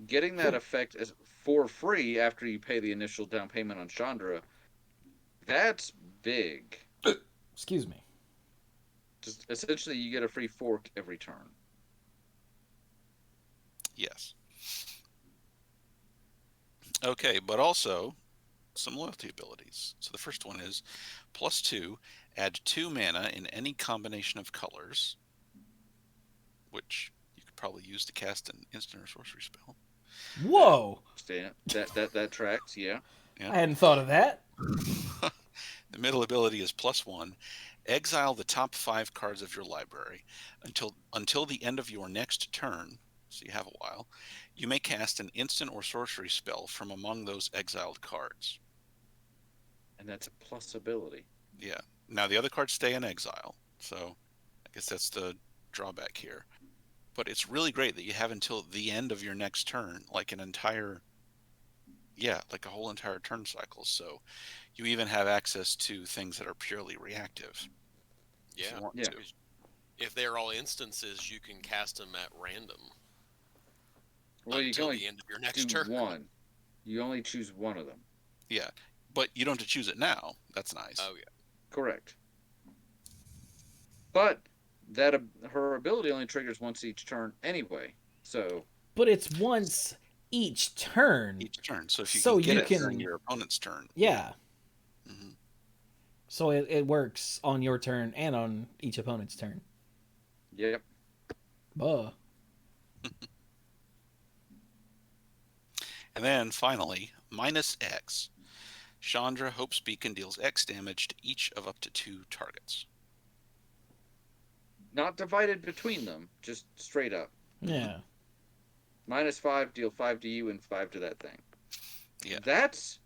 getting that effect as for free after you pay the initial down payment on Chandra, that's big. Excuse me. Just essentially, you get a free fork every turn. Yes. Okay, but also some loyalty abilities. So the first one is +2, add 2 mana in any combination of colors, which you could probably use to cast an instant or sorcery spell. Whoa! That tracks. Yeah. I hadn't thought of that. The middle ability is +1, exile the top 5 cards of your library until the end of your next turn. So you have a while. You may cast an instant or sorcery spell from among those exiled cards. And that's a plus ability. Yeah. Now the other cards stay in exile, so I guess that's the drawback here. But it's really great that you have until the end of your next turn, like a whole entire turn cycle. So you even have access to things that are purely reactive. If Yeah. you want Yeah. to. If they're all instances, you can cast them at random Well, you can until the only end of your next do turn. one. You only choose one of them. Yeah. But you don't have to choose it now. That's nice. Oh yeah. Correct. But that her ability only triggers once each turn anyway. So But it's once each turn. Each turn. So if you So can get you it can- during your opponent's turn. Yeah. hmm So it works on your turn and on each opponent's turn. yep. Buh. And then finally, -X. Chandra Hope's Beacon deals X damage to each of up to 2 targets. Not divided between them, just straight up. Yeah. -5, deal 5 to you and 5 to that thing. Yeah. That's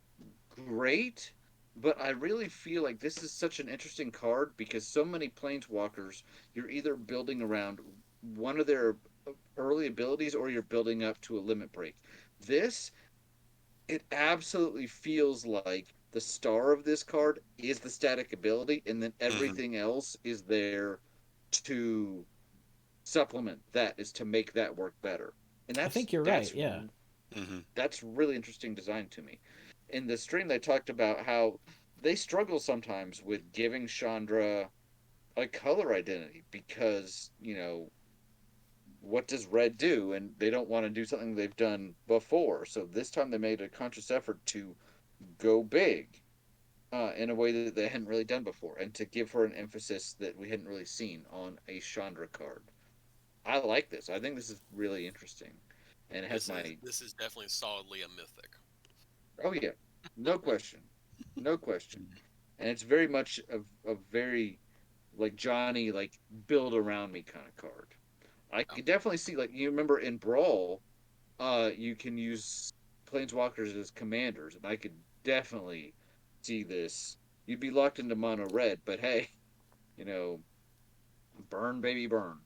great, But I really feel like this is such an interesting card because so many planeswalkers, you're either building around one of their early abilities or you're building up to a limit break. This, it absolutely feels like the star of this card is the static ability, and then Hmm. everything else is there to supplement that, is to make that work better. And I think you're right. Yeah. Hmm. that's really interesting design to me. In the stream, they talked about how they struggle sometimes with giving Chandra a color identity because, what does red do? And they don't want to do something they've done before. So this time they made a conscious effort to go big in a way that they hadn't really done before and to give her an emphasis that we hadn't really seen on a Chandra card. I like this. I think this is really interesting. And it has my. This is definitely solidly a mythic. Oh, yeah. No question. No question. And it's very much a very like Johnny, like build around me kind of card. I Oh, could definitely see, like, you remember in Brawl, you can use planeswalkers as commanders, and I could definitely see this. You'd be locked into mono red, but hey, you know, burn baby burn.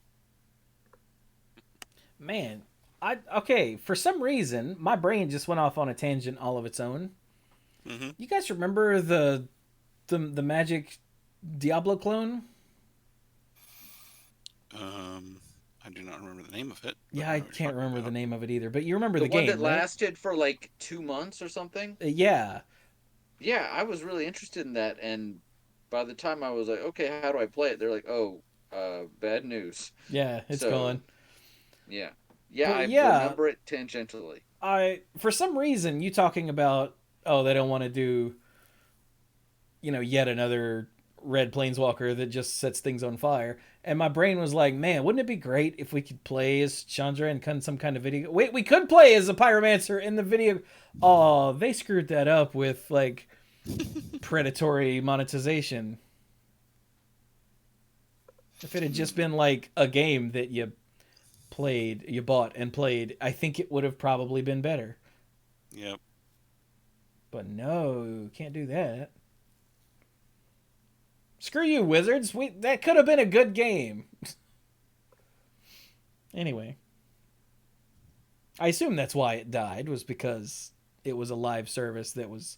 Man, I okay. For some reason, my brain just went off on a tangent all of its own. Hmm. You guys remember the Magic Diablo clone? Um, I do not remember the name of it, but Yeah, I I know what you're can't talking remember the about. name of it either. But you remember The the one that game, right? lasted for like 2 months or something. Yeah, Yeah, I was really interested in that, and by the time I was like, okay, how do I play it? They're like, oh, bad news. yeah, it's So gone. yeah, yeah, But I yeah, remember it tangentially. I for some reason you talking about they don't want to do yet another red planeswalker that just sets things on fire. And my brain was like, man, wouldn't it be great if we could play as Chandra in some kind of video? Wait, we could play as a pyromancer in the video. Oh, they screwed that up with like predatory monetization. If it had just Hmm. been like a game that you bought and played, I think it would have probably been better. Yep. But no, can't do that. Screw you, Wizards. That could have been a good game. Anyway, I assume that's why it died was because it was a live service that was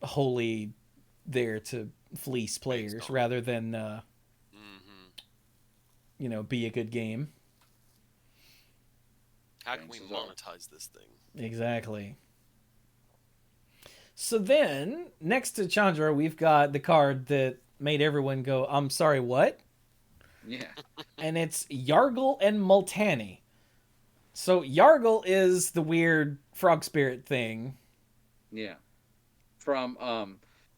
wholly there to fleece based players on. rather than Hmm. be a good game. How can we Chances are. monetize this thing? Exactly. So then, next to Chandra, we've got the card that made everyone go, "I'm sorry, what?" Yeah, And it's Yargle and Multani. So Yargle is the weird frog spirit thing. yeah. From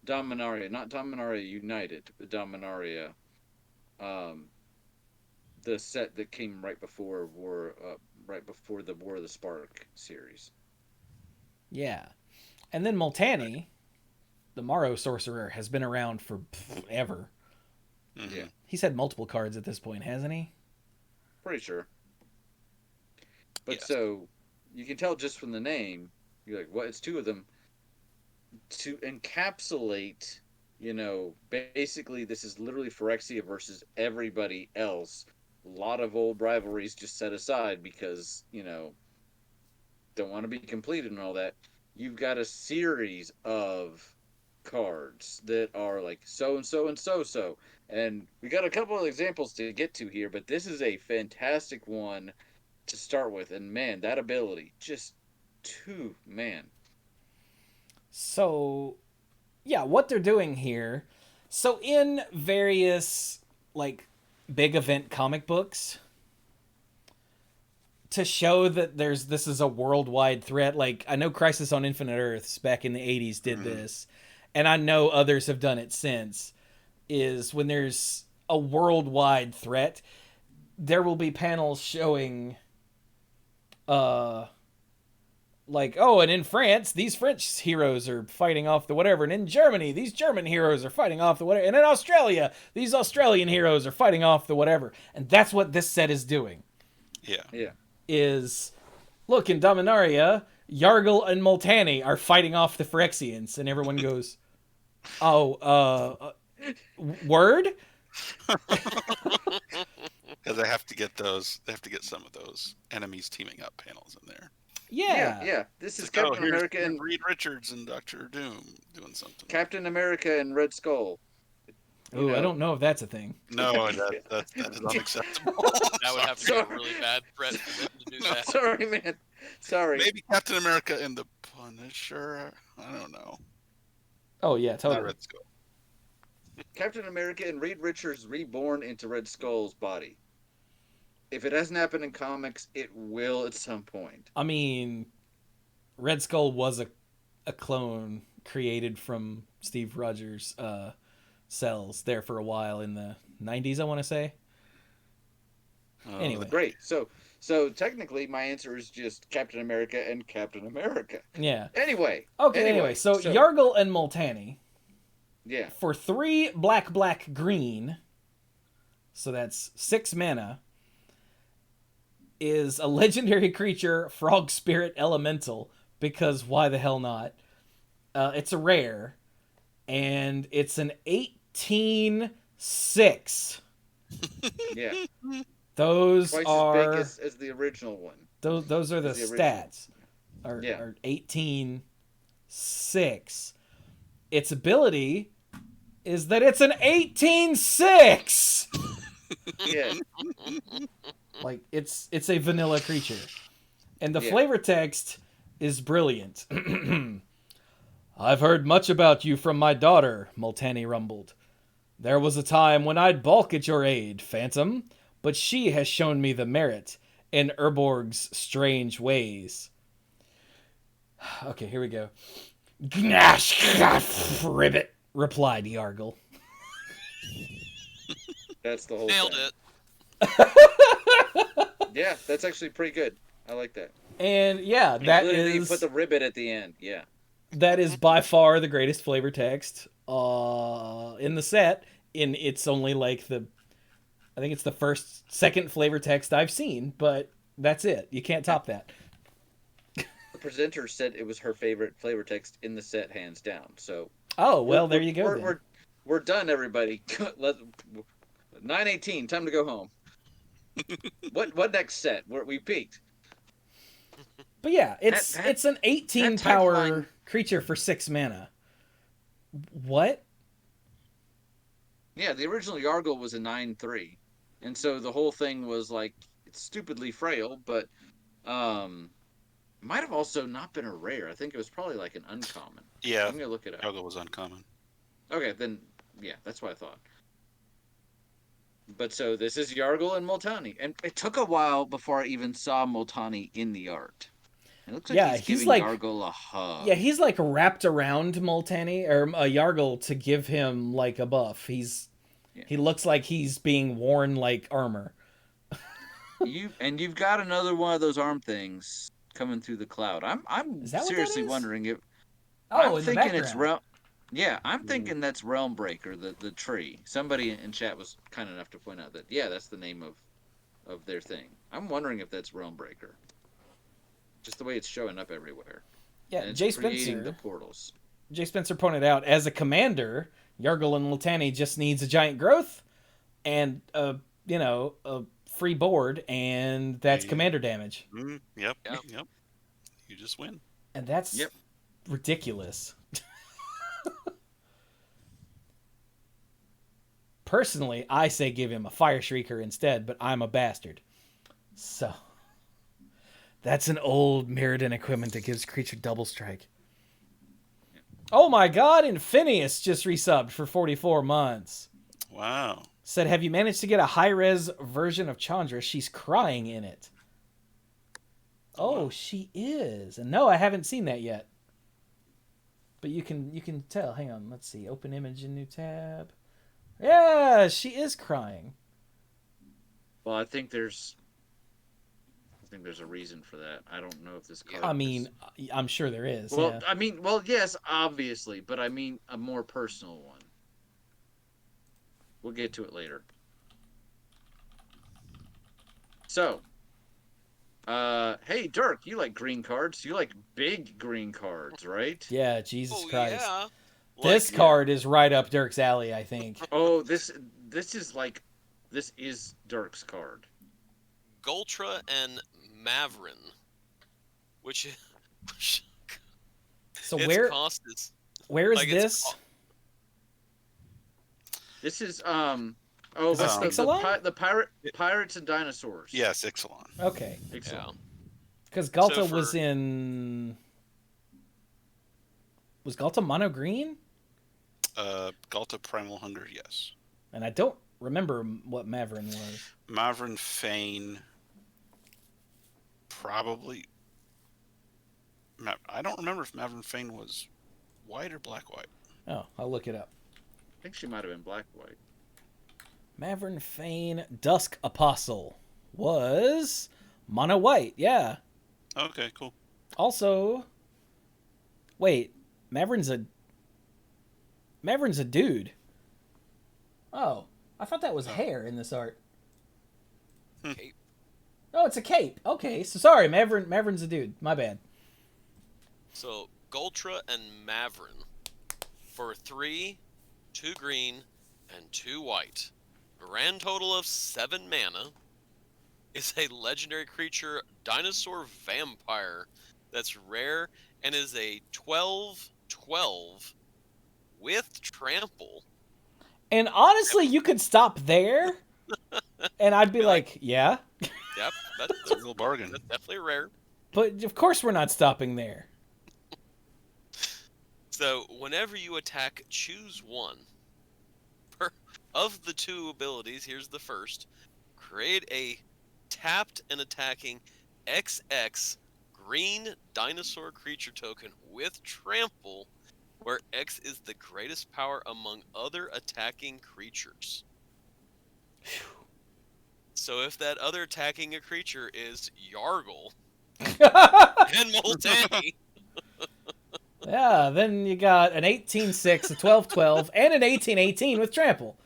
Dominaria, not Dominaria United, but Dominaria, um, the set that came right before the War of the Spark series. Yeah. And then Multani, the Morrow sorcerer, has been around for ever. Yeah, Hmm. He's had multiple cards at this point, hasn't he? pretty sure. But Yes. so you can tell just from the name, you're like, what? It's two of them to encapsulate. Basically, this is literally Phyrexia versus everybody else. A lot of old rivalries just set aside because don't want to be completed and all that. You've got a series of cards that are like so and so and so so. And we got a couple of examples to get to here, but this is a fantastic one to start with. And man, that ability just too man. So, yeah, what they're doing here. So, in various, like, big event comic books, to show that this is a worldwide threat, like, I know Crisis on Infinite Earths back in the 80s did Hmm. this, and I know others have done it since, is when there's a worldwide threat, there will be panels showing uh like, oh, and in France these French heroes are fighting off the whatever, and in Germany these German heroes are fighting off the whatever, and in Australia these Australian heroes are fighting off the whatever. And that's what this set is doing. Yeah. Yeah. Is look, in Dominaria Yargle and Multani are fighting off the Phyrexians, and everyone goes, Word? Because they have to get those. They have to get some of those enemies teaming up panels in there. Yeah, Yeah. yeah. This It's is like, oh, Captain here's, America here's and Reed Richards and Doctor Doom doing something. Captain America and Red Skull. You Ooh, I know. don't know if that's a thing. No, that is unacceptable. That would have to be a Sorry. really bad threat for them to do No. that. Sorry, man. Sorry. Maybe Captain America and the Punisher. I don't know. Oh yeah, Not totally. Red Skull. Captain America and Reed Richards reborn into Red Skull's body. If it hasn't happened in comics, it will at some point. I mean, Red Skull was a clone created from Steve Rogers' cells there for a while in the 90s, I want to say. Oh, Anyway. Great. So technically, my answer is just Captain America and Captain America. Yeah. Anyway. Okay, anyway, so Yargle and Multani Yeah. for 3 black, black, green, so that's 6 mana, is a legendary creature, frog spirit elemental, because why the hell not? It's a rare, and it's an 18/6. Yeah. Those Twice are as big as the original one. those are the as the original. stats. Are, Yeah. are 18/6. Its ability is that it's an 18/6. Yeah. Like it's a vanilla creature. And the Yeah. flavor text is brilliant. I've heard much about you from my daughter, Multani rumbled. There was a time when I'd balk at your aid, Phantom, but she has shown me the merit in Urborg's strange ways. Okay, here we go. Gnash, ribbit, replied Yargle. That's the whole Nailed thing. it. Yeah, that's actually pretty good. I like that. And yeah, that Including is you put the ribbit at the end. Yeah. that is by far the greatest flavor text in the set. In it's only like I think it's the second flavor text I've seen, but that's it. You can't top that. The presenter said it was her favorite flavor text in the set, hands down. So. Oh well, there you go. We're done, everybody. 9:18. Time to go home. What next set? We peaked. But yeah, it's an 18 power tagline- creature for 6 mana. What? Yeah, the original Yargle was a 9/3, and so the whole thing was like it's stupidly frail, but might have also not been a rare. I think it was probably like an uncommon. Yeah, I'm gonna look it up. Yargle was uncommon. Okay, then yeah, that's what I thought. But so this is Yargle and Multani, and it took a while before I even saw Multani in the art. It looks like he's giving like Yargle a hug. Yeah, he's like wrapped around Multani or Yargle to give him like a buff. He looks like he's being worn like armor. You've got another one of those arm things coming through the cloud. I'm seriously wondering if I'm thinking it's realm. Yeah, I'm thinking that's Realm Breaker, the tree. Somebody in chat was kind enough to point out that that's the name of their thing. I'm wondering if that's Realm Breaker. Just the way it's showing up everywhere. Yeah, and it's Jay creating Spencer. the portals. Jay Spencer pointed out as a commander, Yargle and Multani just needs a giant growth and a free board, and that's commander damage. Yep. You just win. And that's ridiculous. Personally, I say give him a Fire Shrieker instead, but I'm a bastard. So, that's an old Mirrodin equipment that gives creature double strike. Oh my god, and Phineas just resubbed for 44 months. Wow. Said, have you managed to get a high-res version of Chandra? She's crying in it. Oh, she is. And no, I haven't seen that yet. But you can tell. Hang on, let's see. Open image in new tab. Yeah, she is crying. Well, I think there's a reason for that. I don't know if this card. I mean, I'm sure there is. Well, yeah. I mean, yes, obviously, but I mean a more personal one. We'll get to it later. So, hey, Dirk, you like green cards? You like big green cards, right? Yeah, Jesus Christ. Yeah. This card is right up Dirk's alley, I think. Oh, this is Dirk's card. Goltra and Mavrin, which So its where cost is where is like, this? This is Is what's this the Ixalan? pirates and dinosaurs. Yes, Ixalan. Okay, Ixalan. because Galta So for- was in. Was Galta mono green? Galta Primal Hunger, yes. And I don't remember what Mavrin was. Mavrin Fane, probably. I don't remember if Mavrin Fane was white or black-white. Oh, I'll look it up. I think she might have been black-white. Mavrin Fane Dusk Apostle was mono white. Yeah. Okay, cool. Also, wait, Mavrin's a dude. Oh, I thought that was hair in this art. cape. Oh, it's a cape. Okay, so sorry, Mavrin's a dude. My bad. So Goltra and Mavrin for 3, 2 green, and 2 white. Grand total of 7 mana. Is a legendary creature, dinosaur vampire, that's rare and is a 12/12 with trample. And honestly, you could stop there, and I'd be like, yeah. Yep, It's a real bargain. that's definitely rare. But of course, we're not stopping there. So whenever you attack, choose one. Of the 2 abilities, here's the first. Create a tapped and attacking XX green dinosaur creature token with trample, where X is the greatest power among other attacking creatures. So if that other attacking a creature is Yargle and Multani, Yeah, then you got an 18/6, a 12/12, and an 18/18 with trample.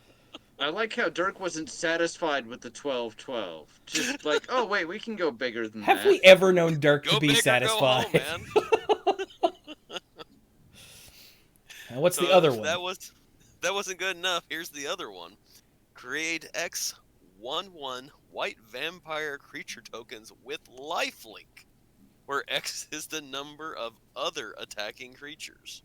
I like how Dirk wasn't satisfied with the 12/12. Just like, oh wait, we can go bigger than Have that. we ever known Dirk go to be big or satisfied? go home, man. And what's So the other if one? That wasn't good enough. Here's the other one. Create X 1/1 white vampire creature tokens with lifelink, where X is the number of other attacking creatures.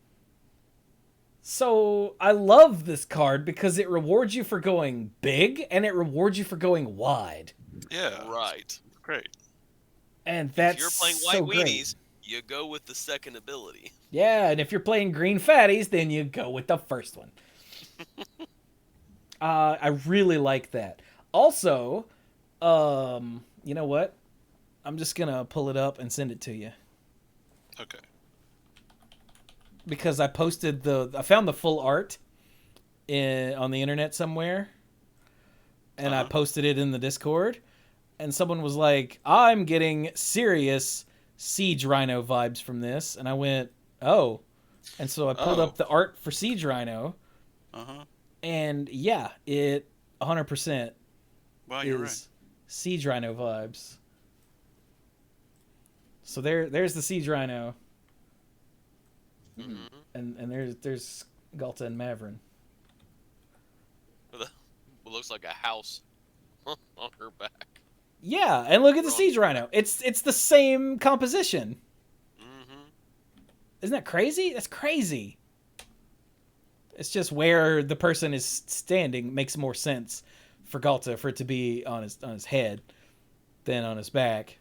So I love this card because it rewards you for going big and it rewards you for going wide. Yeah. Right. Great. And that's If you're playing so white great. weenies, you go with the second ability. Yeah, and if you're playing green fatties, then you go with the first one. I really like that. Also, you know what? I'm just gonna pull it up and send it to you Okay. because I found the full art on the internet somewhere, and I posted it in the Discord, and someone was like, "I'm getting serious Siege Rhino vibes from this," and I went, "Oh," and so I pulled up the art for Siege Rhino, and yeah, it 100% Wow, you're right. is Siege Rhino vibes. So there's the Siege Rhino, Mm-hmm. and there's Galta and Mavrin. What looks like a house on her back. Yeah, and look at the Siege Rhino. It's the same composition. Mm-hmm. Isn't that crazy? That's crazy. It's just where the person is standing makes more sense for Galta for it to be on his head than on his back.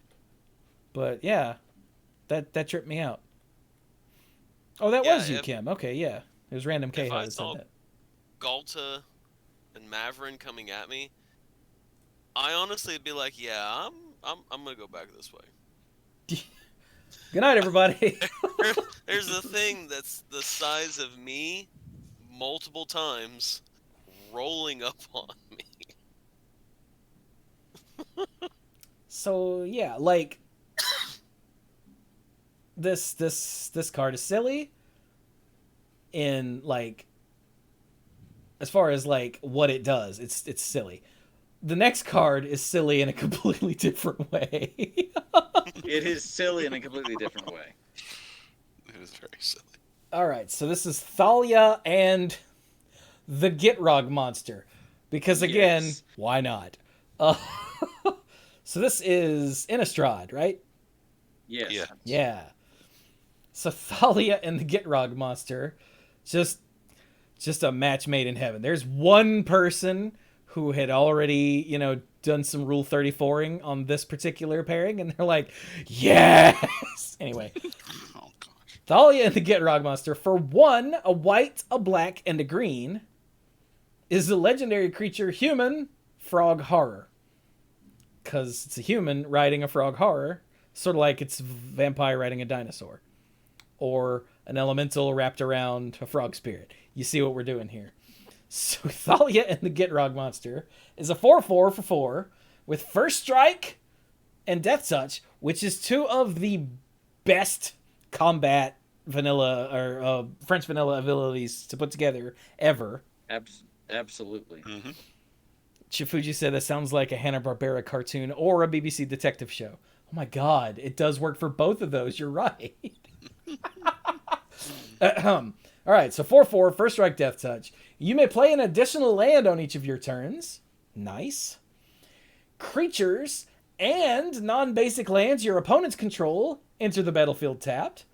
But yeah, that tripped me out. Oh, that was you, Kim. Okay, yeah. It was Random K If I that said saw that. Galta and Mavrin coming at me, I honestly would be like, yeah, I'm gonna go back this way. Good night, everybody. There's a thing that's the size of me multiple times rolling up on me. So yeah, like this card is silly in like as far as like what it does. It's silly. The next card is silly in a completely different way. It is silly in a completely different way. It is very silly. All right, so this is Thalia and the Gitrog monster. Because again, Yes. why not? Uh, so this is Innistrad, right? Yes. Yeah. Yeah. So Thalia and the Gitrog monster, just just a match made in heaven. There's one person who had already, done some Rule 34ing on this particular pairing, and they're like, yes! Anyway, Oh gosh. Thalia and the Gitrog monster, for one, a white, a black, and a green, is the legendary creature human frog horror. Because it's a human riding a frog horror, sort of like it's a vampire riding a dinosaur. Or an elemental wrapped around a frog spirit. You see what we're doing here. So Thalia and the Gitrog monster is a 4/4 for 4 with First Strike and Death Touch, which is two of the best combat vanilla or French vanilla abilities to put together ever. Absolutely. Mm-hmm. Chifuji said that sounds like a Hanna-Barbera cartoon or a BBC detective show. Oh my god, it does work for both of those. You're right. All right, so 4/4, First Strike, Death Touch. You may play an additional land on each of your turns. Nice. Creatures and non-basic lands your opponents control enter the battlefield tapped.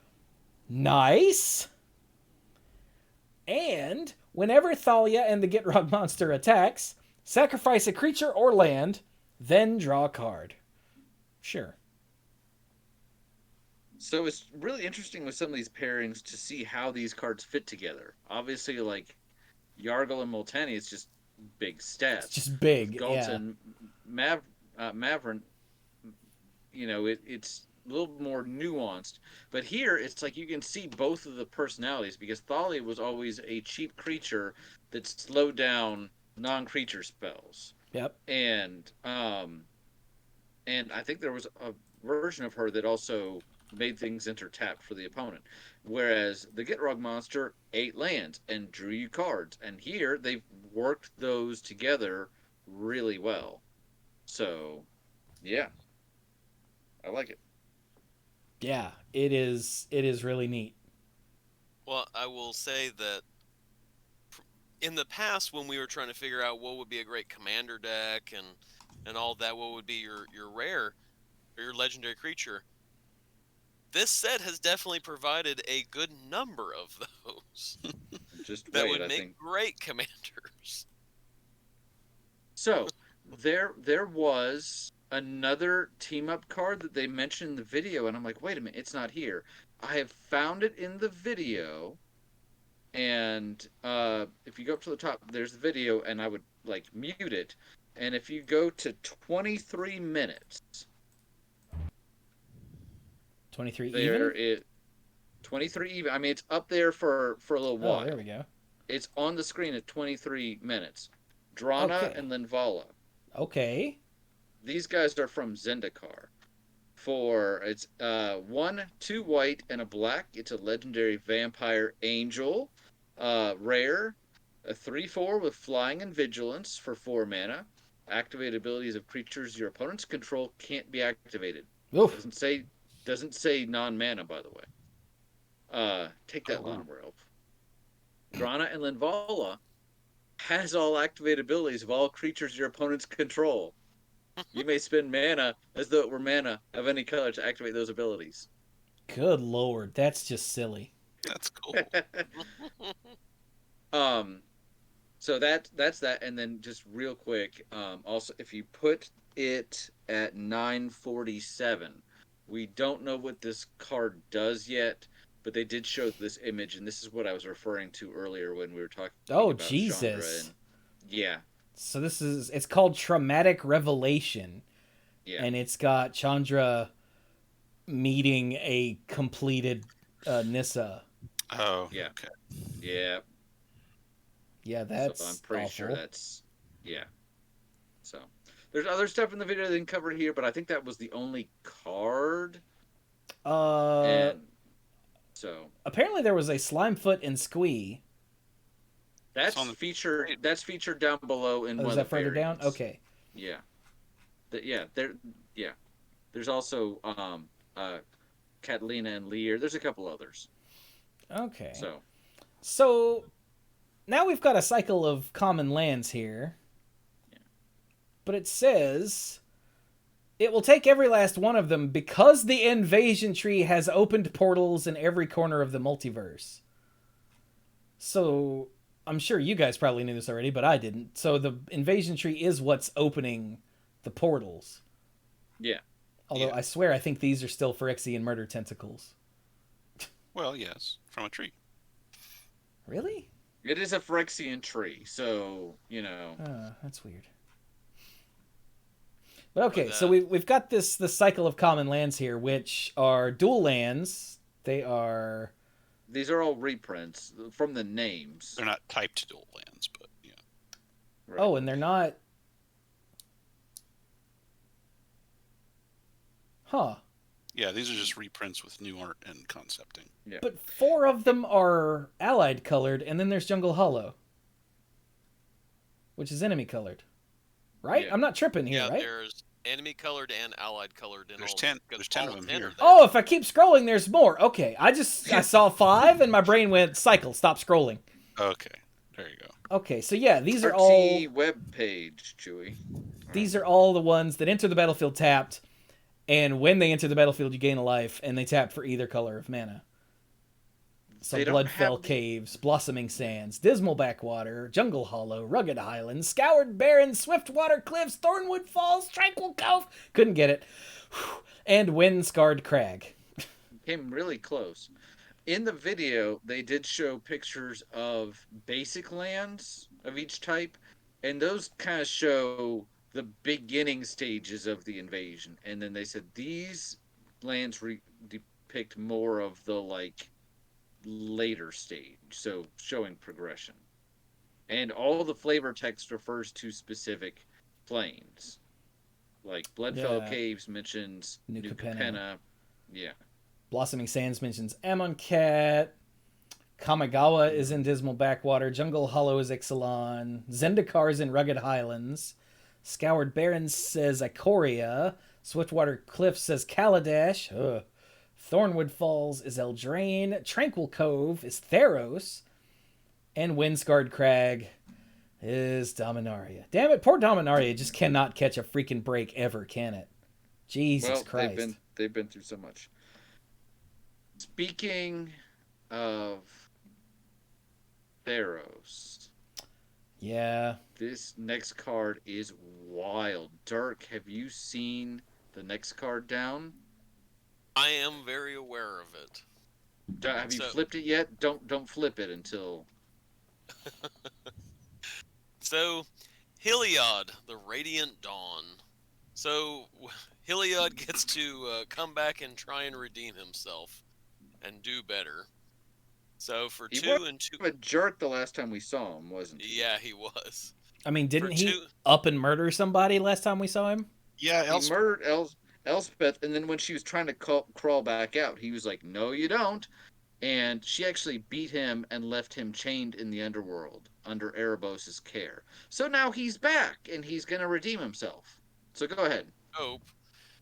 Nice. And whenever Thalia and the Gitrog monster attacks, sacrifice a creature or land, then draw a card. Sure. So it's really interesting with some of these pairings to see how these cards fit together. Obviously, like Yargle and Molteni, it's just big stats. It's just big, Galta yeah. and Maverin, it's a little more nuanced. But here, it's like you can see both of the personalities because Thalia was always a cheap creature that slowed down non-creature spells, Yep. and I think there was a version of her that also made things enter tapped for the opponent. Whereas the Gitrog monster ate lands and drew you cards. And here they've worked those together really well. So, yeah. I like it. Yeah, it is really neat. Well, I will say that in the past, when we were trying to figure out what would be a great commander deck and all that, what would be your rare or your legendary creature, this set has definitely provided a good number of those Just that wait, would I make think. great commanders. So, there was another team up card that they mentioned in the video, and I'm like, wait a minute, it's not here. I have found it in the video, and if you go up to the top, there's the video, and I would like mute it. And if you go to 23 minutes, 23 there even? it 23 even. I mean, it's up there for a little while. Oh, there we go. It's on the screen at 23 minutes. Drana Okay. and Linvala. Okay. These guys are from Zendikar. It's 1, 2 white and a black. It's a legendary vampire angel, rare, a 3/4 with flying and vigilance for 4 mana. Activated abilities of creatures your opponents control can't be activated. Oof. Doesn't say non-mana, by the way. Take that, Llanowar Elf. Drana and Linvala has all activated abilities of all creatures your opponents control. You may spend mana as though it were mana of any color to activate those abilities. Good lord, that's just silly. That's cool. So that's that, and then just real quick, also if you put it at 947, we don't know what this card does yet, but they did show this image, and this is what I was referring to earlier when we were talking Oh, about Jesus. Chandra. And, yeah. So it's called Traumatic Revelation, Yeah. and it's got Chandra meeting a completed Nissa. Oh, Yeah. okay. Yeah. Yeah, that's So I'm pretty awful. sure that's yeah. So there's other stuff in the video they didn't cover here, but I think that was the only card. And so apparently there was a Slimefoot and Squee. that's on the- featured. That's featured down below in Oh, one is of that the further down? variants. Okay. Yeah. Yeah. There's also Catalina and Lear. There's a couple others. Okay. So Now we've got a cycle of common lands here. But it says it will take every last one of them because the invasion tree has opened portals in every corner of the multiverse. So I'm sure you guys probably knew this already, but I didn't. So the invasion tree is what's opening the portals. yeah. Although Yeah. I swear I think these are still Phyrexian murder tentacles. Well, yes, from a tree. Really? It is a Phyrexian tree, so, That's weird. But okay, But, so we've got this cycle of common lands here, which are dual lands. They are... these are all reprints from the names. They're not typed dual lands, but yeah. Right. Oh, and they're not... Huh. Yeah, these are just reprints with new art and concepting. Yeah. But 4 of them are allied colored, and then there's Jungle Hollow, which is enemy colored. Right? Yeah. I'm not tripping here, yeah, right? there's enemy colored and allied colored in There's all. 10 because there's 10 all of them 10 here. are there. Oh, if I keep scrolling, there's more. Okay, I saw 5, and my brain went, cycle, stop scrolling. Okay, there you go. Okay, so yeah, these are all... Artsy web page, Chewy. These are all the ones that enter the battlefield tapped, and when they enter the battlefield, you gain a life, and they tap for either color of mana. So They don't Bloodfell have the- Caves, Blossoming Sands, Dismal Backwater, Jungle Hollow, Rugged Highlands, Scoured Barrens, Swiftwater Cliffs, Thornwood Falls, Tranquil Cove, couldn't get it, and Wind-Scarred Crag. Came really close. In the video, they did show pictures of basic lands of each type, and those kind of show the beginning stages of the invasion. And then they said these lands depict more of the later stage, so showing progression. And all the flavor text refers to specific planes. Like Bloodfell Yeah. Caves mentions New New Capenna. Capenna. Yeah. Blossoming Sands mentions Amonkhet. Kamigawa is in Dismal Backwater. Jungle Hollow is Ixalan. Zendikar is in Rugged Highlands. Scoured Barrens says Ikoria. Swiftwater Cliffs says Kaladesh. Ugh. Thornwood Falls is Eldraine. Tranquil Cove is Theros. And Windscarred Crag is Dominaria. Damn it, poor Dominaria just cannot catch a freaking break ever, can it? Jesus Well, Christ. they've been through so much. Speaking of Theros, Yeah. this next card is wild. Dirk, have you seen the next card down? I am very aware of it. Have you So- flipped it yet? Don't flip it until. So, Heliod, the Radiant Dawn. So, Heliod gets to come back and try and redeem himself and do better. So, for He 2 was- and 2. A jerk the last time we saw him, wasn't he? Yeah, he was. I mean, didn't For he 2. up and murder somebody last time we saw him? Yeah, He murdered Elspeth, and then when she was trying to crawl back out, he was like, "No, you don't." And she actually beat him and left him chained in the underworld under Erebos' care. So now he's back, and he's going to redeem himself. So go ahead. Hope.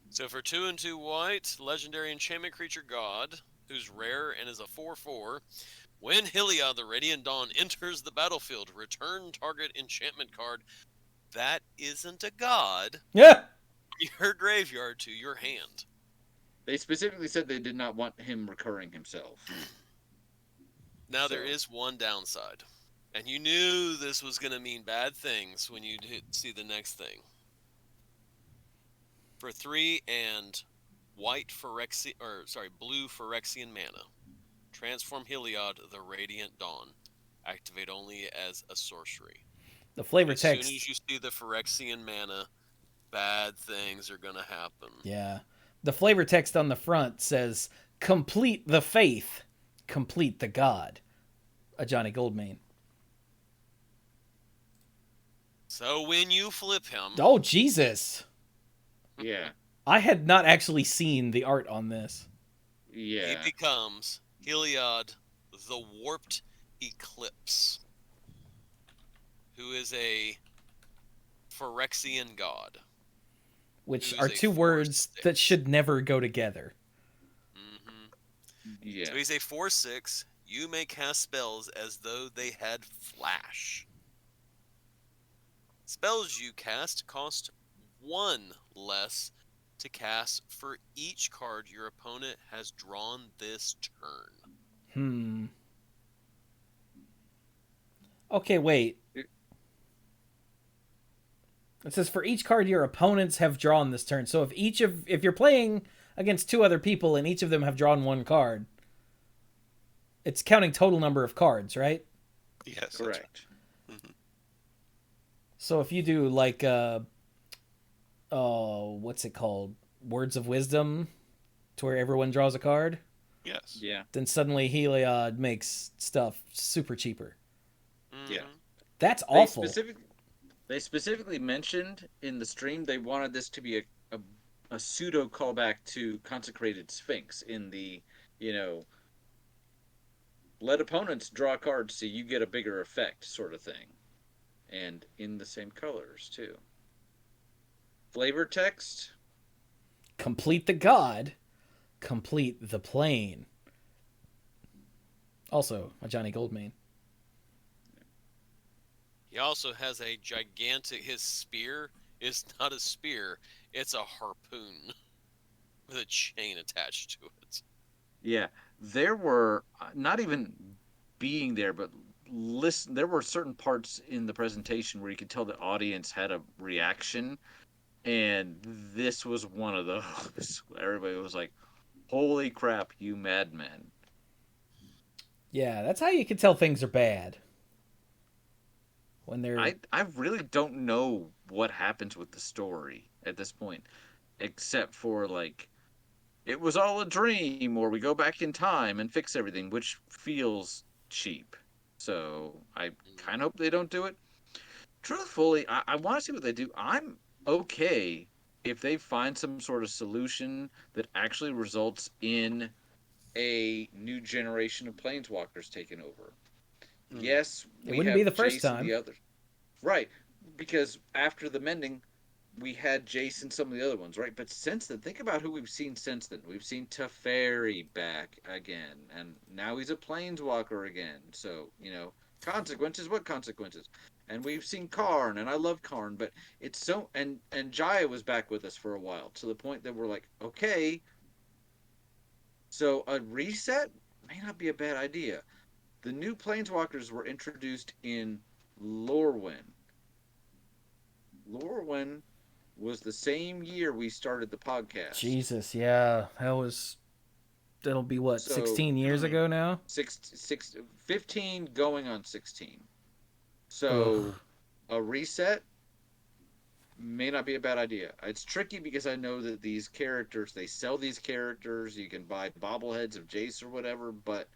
So, for 2 and 2 white, legendary enchantment creature god, who's rare and is a 4/4. When Heliod, the Radiant Dawn, enters the battlefield, return target enchantment card that isn't a god Yeah. from your graveyard to your hand. They specifically said they did not want him recurring himself. Now, there So- is one downside. And you knew this was going to mean bad things when you see the next thing. For 3 and white blue Phyrexian mana, transform Heliod, the Radiant Dawn. Activate only as a sorcery. The flavor As text. soon as you see the Phyrexian mana, bad things are going to happen. Yeah. The flavor text on the front says, "Complete the faith, complete the god." A Johnny Goldmane. So when you flip him, Oh, Jesus. Yeah. I had not actually seen the art on this. Yeah. he becomes Heliod, the Warped Eclipse, who is a Phyrexian god. Which Who's are a two 4/6. words that should never go together. hmm Yeah. So he's a 4/6. you may cast spells as though they had flash. Spells you cast cost 1 less to cast for each card your opponent has drawn this turn. Okay, wait. It says for each card your opponents have drawn this turn. So if you're playing against 2 other people and each of them have drawn 1 card, it's counting total number of cards, right? Yes. Correct. Right. Mm-hmm. So if you do like what's it called? Words of Wisdom, to where everyone draws a card. Yes. Yeah. Then suddenly Heliod makes stuff super cheaper. Yeah. That's awful. They specifically mentioned in the stream they wanted this to be a pseudo callback to Consecrated Sphinx in the, let opponents draw cards so you get a bigger effect sort of thing. And in the same colors, too. Flavor text? Complete the god, complete the plane. Also, a Johnny Goldmane. He also has a gigantic. His spear is not a spear; it's a harpoon with a chain attached to it. Yeah. There were, not even being there, but listen, there were certain parts in the presentation where you could tell the audience had a reaction. And this was one of those. Everybody was like, holy crap, you madmen. Yeah, that's how you can tell things are bad. When they're... I really don't know what happens with the story at this point. Except for, like, it was all a dream, or we go back in time and fix everything, which feels cheap. So I kind of hope they don't do it. Truthfully, I want to see what they do. I'm okay if they find some sort of solution that actually results in a new generation of planeswalkers taking over. Yes, it we wouldn't have be the first Jace and time. the others. Right, because after the mending, we had Jace and some of the other ones, right? But since then, think about who we've seen since then. We've seen Teferi back again, and now he's a planeswalker again. So, consequences, what consequences? And we've seen Karn, and I love Karn, but it's so... And Jaya was back with us for a while, to the point that we're like, okay, so a reset may not be a bad idea. The new planeswalkers were introduced in Lorwyn. Lorwyn was the same year we started the podcast. Jesus, yeah. That'll be what, 16 years ago now? 15 going on 16. So a reset may not be a bad idea. It's tricky because I know that these characters, they sell these characters, you can buy bobbleheads of Jace or whatever, but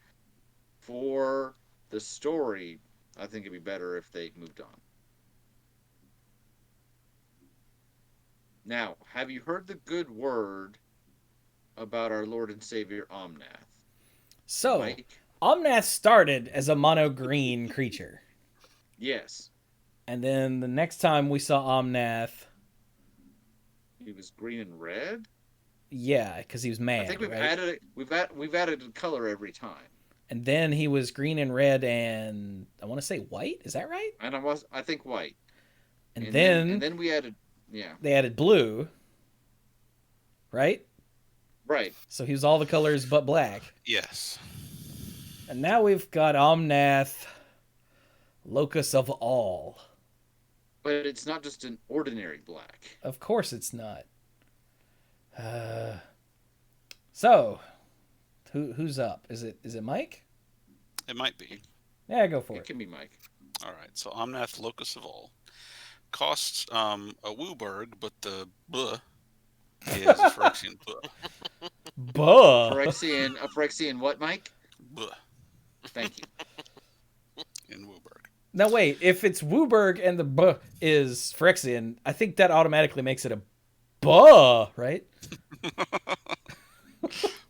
for the story, I think it'd be better if they moved on. Now, have you heard the good word about our Lord and Savior Omnath? So, Mike? Omnath started as a mono green creature. Yes. And then the next time we saw Omnath, he was green and red? Yeah, because he was mad. I think right? we've added a color every time. And then he was green and red and I want to say white. Is that right? And I think white. And then we added, yeah. They added blue. Right? Right. So he was all the colors but black. Yes. And now we've got Omnath, Locus of All. But it's not just an ordinary black. Of course it's not. So, who's up? Is it Mike? It might be. Yeah, go for it. It can be Mike. All right. So Omnath, Locus of All, costs a Wooburg, but the buh is a Phyrexian buh. Buh. A Phyrexian what, Mike? Buh. Thank you. In Wooburg. Now wait, if it's Wooburg and the buh is Phyrexian, I think that automatically makes it a buh, right?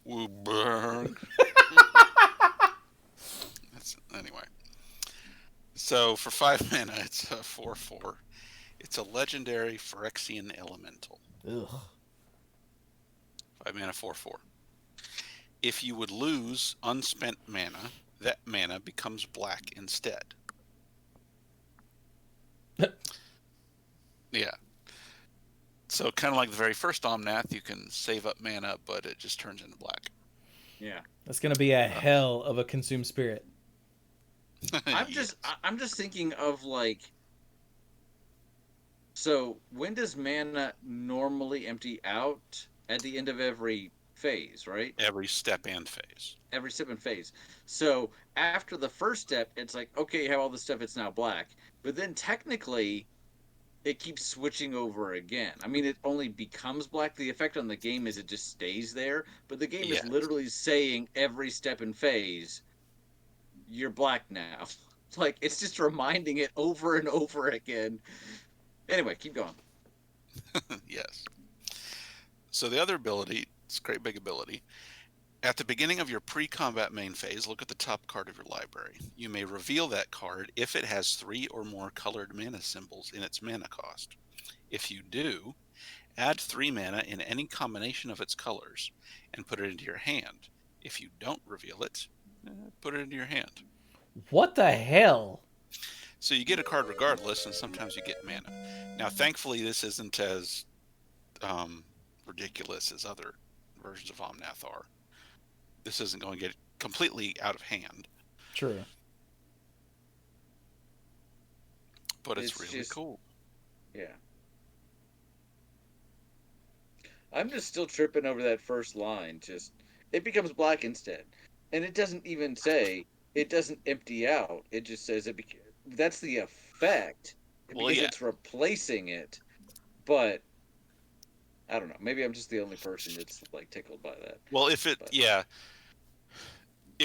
Wooburg. Anyway. So for 5 mana, it's a 4/4. It's a legendary Phyrexian elemental. Ugh. 5 mana, 4/4. If you would lose unspent mana, that mana becomes black instead. Yeah. So kind of like the very first Omnath, you can save up mana, but it just turns into black. Yeah. That's gonna be a hell of a consume spirit. Yes. I'm just thinking of like, so when does mana normally empty out? At the end of every phase, right? Every step and phase. Every step and phase. So after the first step, it's like, okay, you have all this stuff, it's now black. But then technically, it keeps switching over again. I mean, it only becomes black. The effect on the game is it just stays there. But the game is Yes. literally saying every step and phase, you're black now. Like, it's just reminding it over and over again. Anyway, keep going. Yes. So the other ability, it's a great big ability. At the beginning of your pre-combat main phase, look at the top card of your library. You may reveal that card if it has 3 or more colored mana symbols in its mana cost. If you do, add 3 mana in any combination of its colors and put it into your hand. If you don't reveal it, put it into your hand. What the hell? So you get a card regardless, and sometimes you get mana. Now, thankfully, this isn't as ridiculous as other versions of Omnath are. This isn't going to get completely out of hand. True. But it's It's really just- cool. Yeah. I'm just still tripping over that first line. Just, it becomes black instead. And it doesn't even say, it doesn't empty out. It just says that's the effect. Well, Because yeah. it's replacing it. But, I don't know. Maybe I'm just the only person that's, like, tickled by that. Well, if But-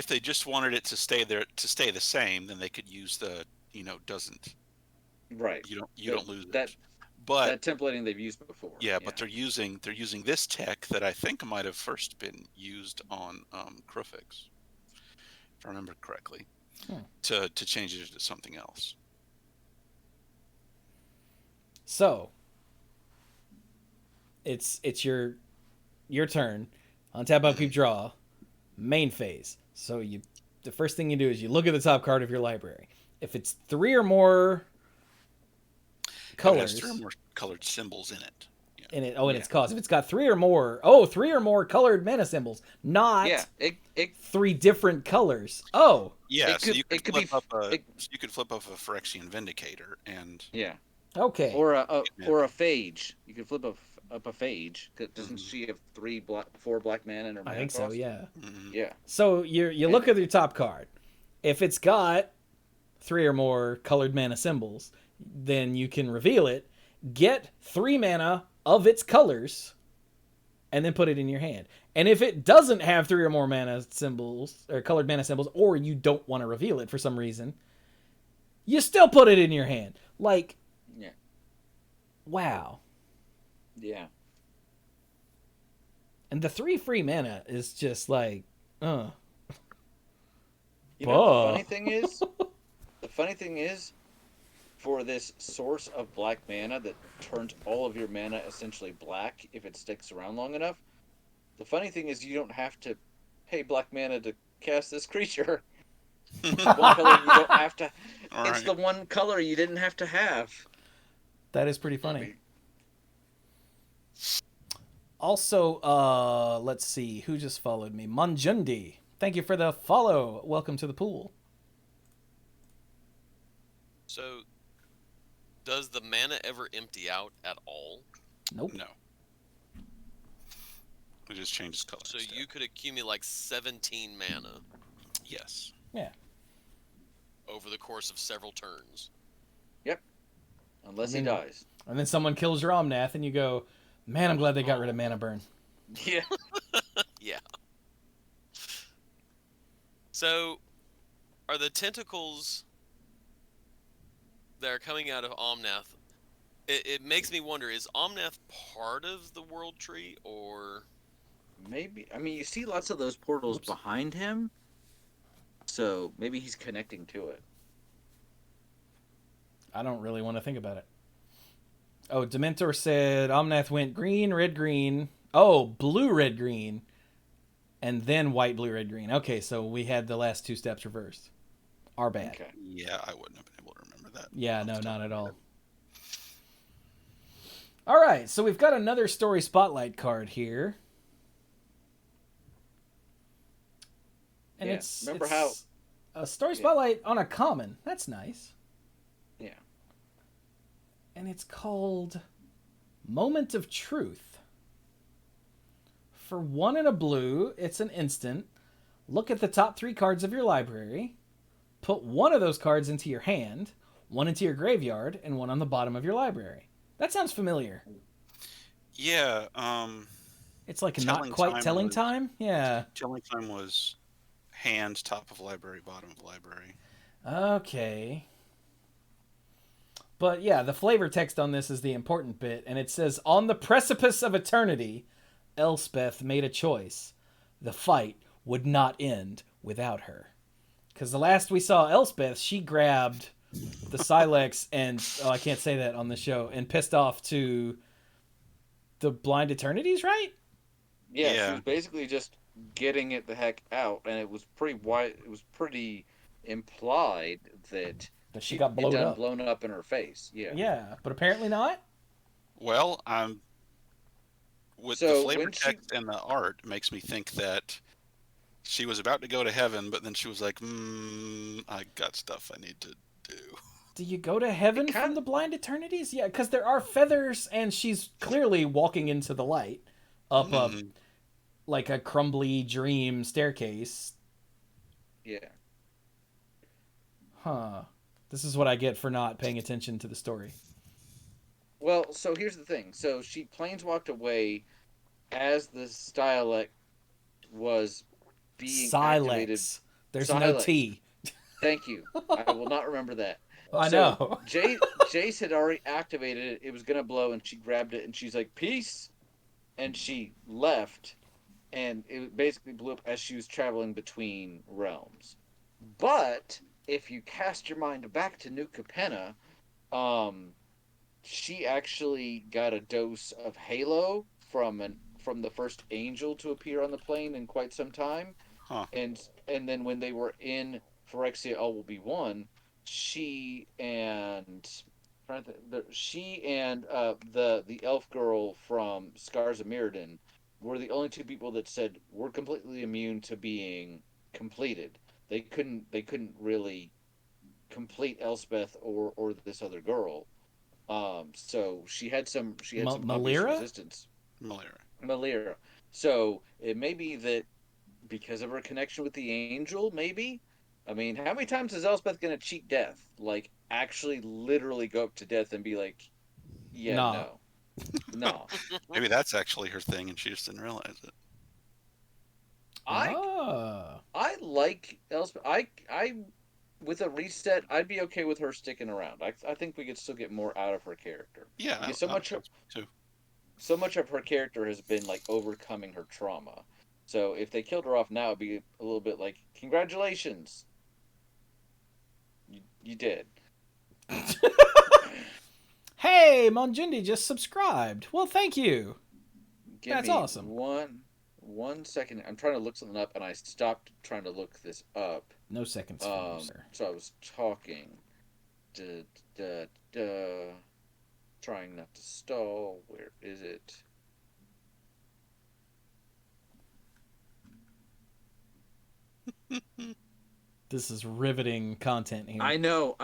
they just wanted it to stay there to stay the same, then they could use the doesn't Right. you don't lose that, it. But that templating they've used before. yeah, but they're using this tech that I think might have first been used on Crufix, if I remember correctly, to change it to something else. So it's your turn. Untap, upkeep, draw. Main phase. So the first thing you do is you look at the top card of your library. If it's 3 or more It colors has 3 or more colored symbols in it. Yeah. in it, its cost. If it's got 3 or more, 3 or more colored mana symbols, not Yeah, it 3 different colors. Oh, Yeah, It so could- you could it could flip be- up a it- you could flip up a Phyrexian Vindicator and yeah. okay. Or a phage. You could flip up a phage. Doesn't Mhm. she have 4 black mana in her mana I think so, cost? yeah. Yeah. So you look at your top card. If it's got 3 or more colored mana symbols, then you can reveal it, get 3 mana of its colors, and then put it in your hand. And if it doesn't have 3 or more mana symbols or colored mana symbols, or you don't want to reveal it for some reason, you still put it in your hand. Like, Yeah. wow. Yeah. And the 3 free mana is just like, You know, Buh. the funny thing is, for this source of black mana that turns all of your mana essentially black if it sticks around long enough, the funny thing is you don't have to pay black mana to cast this creature. One color you don't have to. All It's right. the one color you didn't have to have. that is pretty funny. I mean, Also, let's see who just followed me. Manjundi, thank you for the follow. Welcome to the pool. So, does the mana ever empty out at all? Nope. No. It just changes color. So instead. you could accumulate like 17 mana Yes. Yeah. over the course of several turns. unless I mean- he dies. And then someone kills your Omnath, and you go, "Man, I'm glad they got rid of mana burn." Yeah. Yeah. So, are the tentacles that are coming out of Omnath? It makes me wonder: is Omnath part of the World Tree, or Maybe. I mean, you see lots of those portals Whoops. behind him, so maybe he's connecting to it. I don't really want to think about it. Oh, Dementor said Omnath went green, red, green. Oh, blue, red, green. and then white, blue, red, green. Okay, so we had the last two steps reversed. Our bad. Okay. Yeah, I wouldn't have been able to remember that. Yeah, off no, the top not of at my all. head. All right, so we've got another story spotlight card here. And Yeah, it's remember it's how- a story Yeah. spotlight on a common. That's nice. Yeah. And it's called Moment of Truth. For 1 and a blue, it's an instant. Look at the top 3 cards of your library. Put 1 of those cards into your hand, 1 into your graveyard, and 1 on the bottom of your library. That sounds familiar. Yeah, It's like Telling not quite time telling was- time. Yeah. telling time was hand, top of library, bottom of library. Okay. But yeah, the flavor text on this is the important bit, and it says, "On the precipice of eternity, Elspeth made a choice. The fight would not end without her." Because the last we saw Elspeth, she grabbed the Silex and, oh, I can't say that on the show, and pissed off to the Blind Eternities, right? Yeah, she Yeah. was basically just getting it the heck out, and it was pretty wide. It was pretty implied that That she got blown up. blown up in her face. Yeah. Yeah, but apparently not. Well, with the So flavor when she- text and the art makes me think that she was about to go to heaven, but then she was like, I got stuff I need to do. Do you go to heaven It from kinda- the Blind Eternities? Yeah, because there are feathers, and she's clearly walking into the light up Mhm. like a crumbly dream staircase. Yeah. Huh. This is what I get for not paying attention to the story. Well, so here's the thing. So she planeswalked away as the Stylect was being activated. Silex. There's no Silex. T. Thank you. I will not remember that. I So, know. Jace had already activated it. It was gonna blow, and she grabbed it, and she's like, "Peace," and she left, and it basically blew up as she was traveling between realms. But if you cast your mind back to New Capenna, she actually got a dose of Halo from the first angel to appear on the plane in quite some time. Huh. And then when they were in Phyrexia All Will Be One, she and the elf girl from Scars of Mirrodin were the only 2 people that said we're completely immune to being completed. They couldn't really complete Elspeth or this other girl. So she had some obvious Malira? resistance. Malaria. Malira. So it may be that because of her connection with the angel, maybe. I mean, how many times is Elspeth gonna cheat death? Like actually, literally go up to death and be like, "Yeah, Nah. no." Maybe that's actually her thing, and she just didn't realize it. Ah. I like Elspeth. I with a reset, I'd be okay with her sticking around. I think we could still get more out of her character. Yeah, Because so much too. so much of her character has been like overcoming her trauma. So if they killed her off now, it'd be a little bit like, congratulations, you did. Hey, Monjundi just subscribed. Well, thank you. Give That's me awesome. One second. I'm trying to look something up, and I stopped trying to look this up. No seconds for you, sir. So I was talking. Trying not to stall. Where is it? This is riveting content here. I know.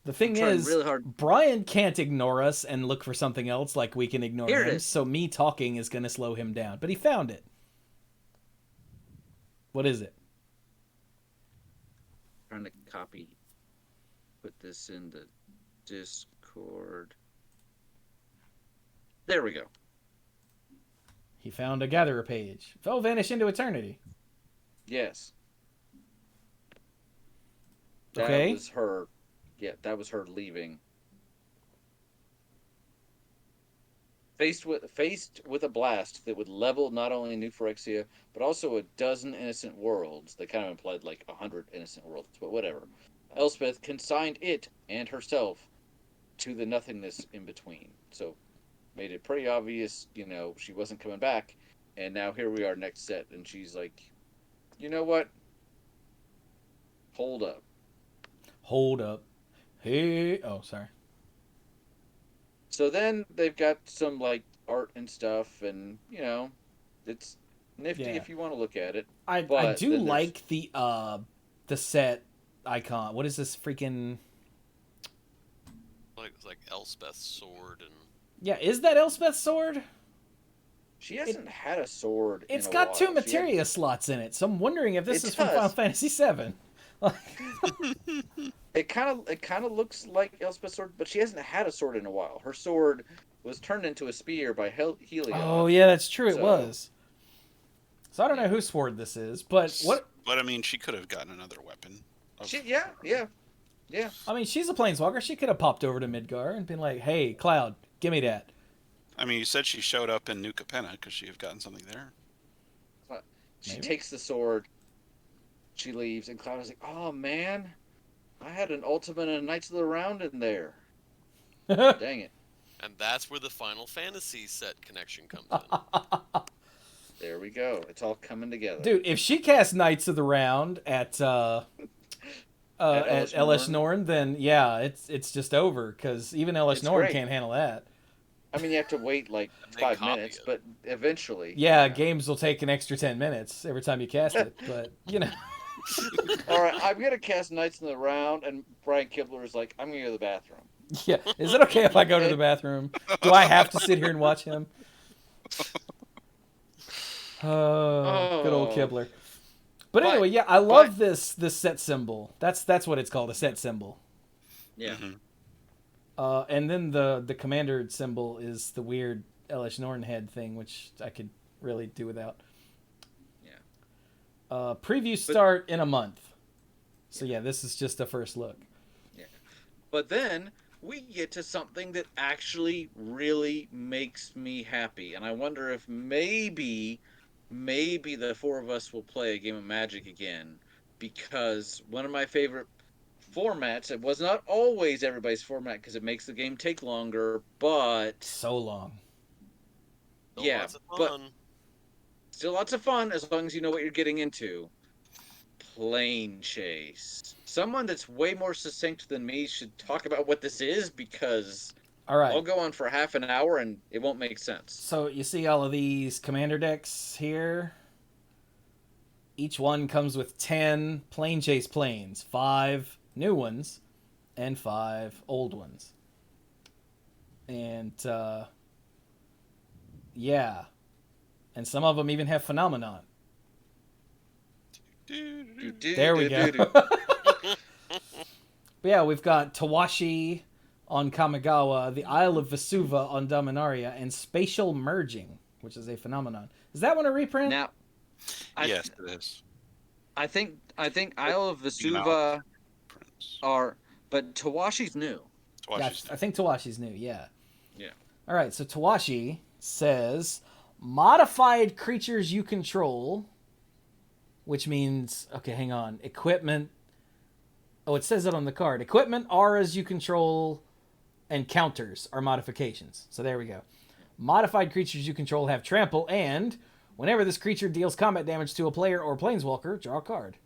The thing trying is, really hard. Brian can't ignore us and look for something else like we can ignore Here it him, is. so me talking is going to slow him down. But he found it. What is it? Trying to put this in the Discord. There we go. He found a gatherer page. Oh, vanish into eternity. Yes. Okay. That was her. Yeah, that was her leaving. Faced with a blast that would level not only New Phyrexia, but also a dozen innocent worlds. They kind of implied like 100 innocent worlds, but whatever. Elspeth consigned it and herself to the nothingness in between. So, made it pretty obvious, she wasn't coming back. And now here we are next set, and she's like, you know what? Hold up. Hold up. Hey. Oh, sorry. So then they've got some like art and stuff, and it's nifty Yeah. if you want to look at it. I But do then there's like the set icon. What is this freaking? Like it's like Elspeth's sword and Yeah, is that Elspeth's sword? she hasn't had a sword in It's a got while. two materia slots in it, so I'm wondering if this It is from Final does. Fantasy VII. It kind of looks like Elspeth's sword, but she hasn't had a sword in a while. Her sword was turned into a spear by Oh Heliod. yeah, that's true. It So was. So I don't know yeah, whose sword this is, but what? But I mean, she could have gotten another weapon. yeah. I mean, she's a planeswalker. She could have popped over to Midgar and been like, "Hey, Cloud, give me that." I mean, you said she showed up in New Capenna. Could she have gotten something there? She Maybe. takes the sword. She leaves, and Cloud is like, "Oh man, I had an ultimate and a Knights of the Round in there. Dang it! and that's where the Final Fantasy set connection comes in. There we go. It's all coming together." Dude, if she casts Knights of the Round At at Elish Elish Norn. Norn, then yeah, it's just over because even Elish It's Norn great. can't handle that. I mean, you have to wait like And they 5 minutes, copy it. but eventually, Yeah, games will take an extra 10 minutes every time you cast it, but All right, I'm gonna cast Knights in the Round, and Brian Kibler is like, "I'm gonna go to the bathroom." yeah. Is it okay if I go to the bathroom? Do I have to sit here and watch him? Oh, good old Oh, Kibler. But but anyway, yeah, I but love this set symbol. That's what it's called, a set symbol. yeah, Mm-hmm. And then the commander symbol is the weird Elish Norn head thing, which I could really do without. yeah. Preview start in a month. So yeah, this is just a first look. Yeah. But then we get to something that actually really makes me happy. And I wonder if maybe the four of us will play a game of Magic again. Because one of my favorite formats, it was not always everybody's format because it makes the game take longer, but So long. Still yeah, lots of but fun. still lots of fun as long as you know what you're getting into. Plane chase. Someone that's way more succinct than me should talk about what this is because All right. I'll go on for half an hour and it won't make sense. So you see all of these commander decks here. Each one comes with 10 plane chase planes, 5 new ones, and 5 old ones. And yeah, and some of them even have phenomenon. There we go. But yeah, we've got Tawashi on Kamigawa, the Isle of Vesuva on Dominaria, and Spatial Merging, which is a phenomenon. Is that one a reprint? Now, Yes, it is. I think Isle of Email Vesuva prints. are, but Tawashi's new. Yeah, Tawashi's I think Tawashi's new, yeah. Yeah. All right, so Tawashi says modified creatures you control, which means, okay, hang on, equipment. Oh, it says it on the card. Equipment, auras you control, and counters are modifications. So there we go. Modified creatures you control have trample, and whenever this creature deals combat damage to a player or planeswalker, draw a card.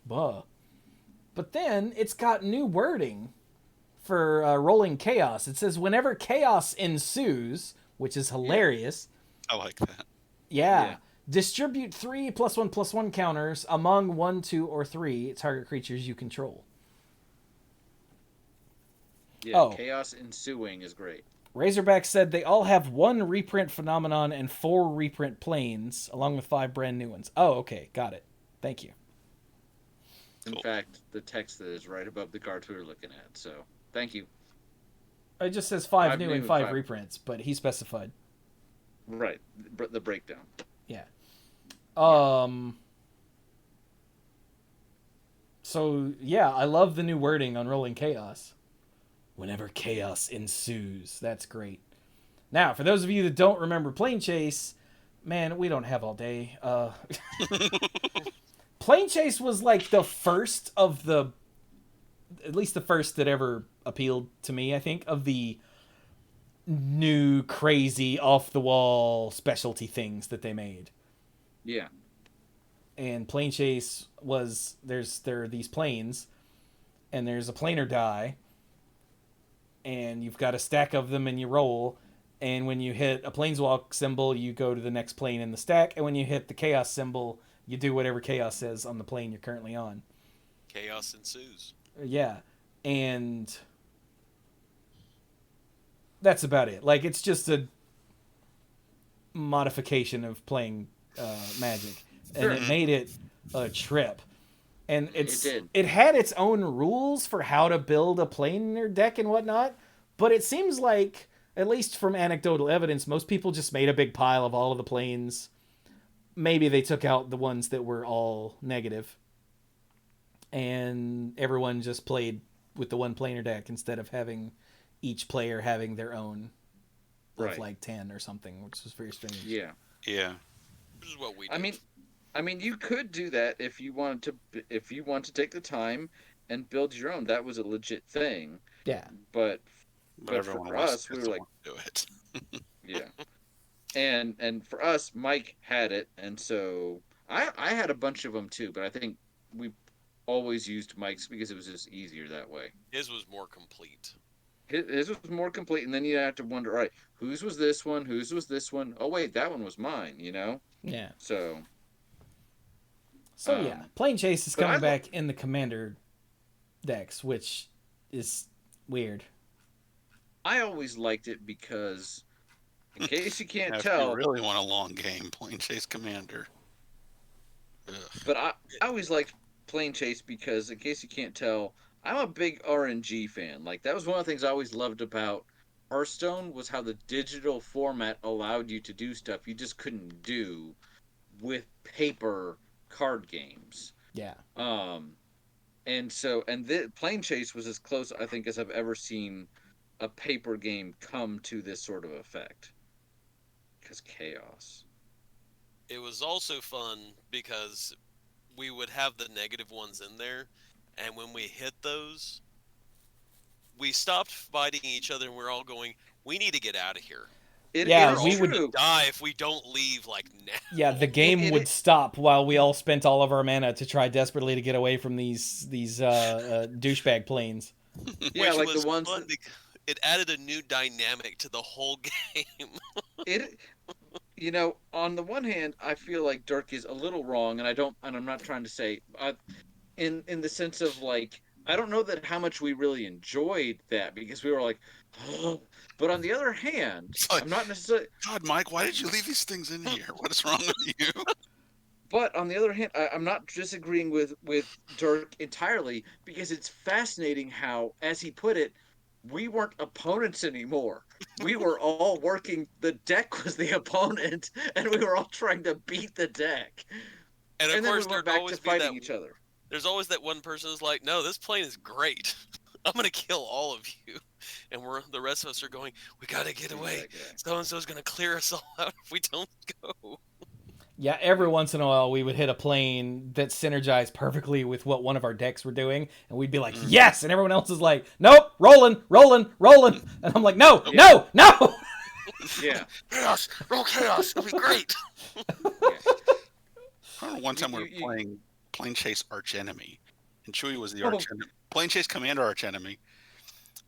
Buh. But then it's got new wording for rolling chaos. It says whenever chaos ensues, which is hilarious. I like that. Yeah. Distribute 3+1/+1 counters among 1, 2, or 3 target creatures you control. Yeah, Oh. Chaos Ensuing is great. Razorback said they all have 1 reprint phenomenon and 4 reprint planes, along with 5 brand new ones. Oh, okay. Got it. Thank you. In Cool. fact, the text that is right above the cards we were looking at. So, thank you. It just says 5 new and new, 5 5. reprints, but he specified. Right, the breakdown. Yeah. So yeah, I love the new wording on rolling chaos. Whenever chaos ensues, that's great. Now, for those of you that don't remember Plane Chase, man, we don't have all day. Plane Chase was like the first of at least the first that ever appealed to me. I think of the new crazy off the wall specialty things that they made. Yeah. And plane chase was there are these planes, and there's a planar die, and you've got a stack of them, and you roll. And when you hit a planeswalk symbol, you go to the next plane in the stack. And when you hit the chaos symbol, you do whatever chaos says on the plane you're currently on. Chaos ensues. Yeah, and that's about it. Like, it's just a modification of playing Magic, and Sure. it made it a trip. And did. it had its own rules for how to build a planar deck and whatnot, but it seems like, at least from anecdotal evidence, most people just made a big pile of all of the planes. Maybe they took out the ones that were all negative, and everyone just played with the one planar deck instead of having each player having their own of Right. like 10 or something, which was very strange. Yeah. Yeah. Which is what we do. I mean, you could do that if you wanted to. If you want to take the time and build your own, that was a legit thing. Yeah. But But everyone for wants us, we were like, to do it. yeah. And for us, Mike had it, and so I had a bunch of them too. But I think we always used Mike's because it was just easier that way. His was more complete. His was more complete, and then you have to wonder, all right, whose was this one? Whose was this one? Oh wait, that one was mine. Yeah. So So yeah, plane chase is but coming back in the commander decks, which is weird. I always liked it because, in case you can't Now, if tell, you really want a long game, Plane Chase Commander. Ugh. but I always liked Plane Chase because, in case you can't tell, I'm a big RNG fan. Like, that was one of the things I always loved about Hearthstone was how the digital format allowed you to do stuff you just couldn't do with paper card games. Yeah. And Plane Chase was as close, I think, as I've ever seen a paper game come to this sort of effect. Because chaos. It was also fun because we would have the negative ones in there, and when we hit those, we stopped fighting each other, and we're all going, "We need to get out of here. Yeah, It we is would- true. Die if we don't leave like now." Yeah, the game would stop while we all spent all of our mana to try desperately to get away from these douchebag planes. Yeah, Which like was the ones fun because it added a new dynamic to the whole game. it on the one hand, I feel like Dirk is a little wrong, and I'm not trying to say in the sense of, like, I don't know that how much we really enjoyed that because we were like, oh. But on the other hand, It's like, I'm not necessarily. God, Mike, why did you leave these things in here? What is wrong with you? But on the other hand, I'm not disagreeing with Dirk entirely because it's fascinating how, as he put it, we weren't opponents anymore. We were all working. The deck was the opponent, and we were all trying to beat the deck. And of And then we course, went there'd back to always be fighting that. each other. There's always that one person who's like, "No, this plane is great. I'm gonna kill all of you," and the rest of us are going, "We gotta get away. So and so's gonna clear us all out if we don't go." Yeah, every once in a while we would hit a plane that synergized perfectly with what one of our decks were doing, and we'd be like, yes! And everyone else is like, nope, rolling. And I'm like, no, no, no! Yeah. Chaos! Roll chaos! It'll be great! Yeah. I remember one time we were playing Plane Chase Archenemy, and Chewie was the Oh. archenemy. Plane Chase Commander Archenemy.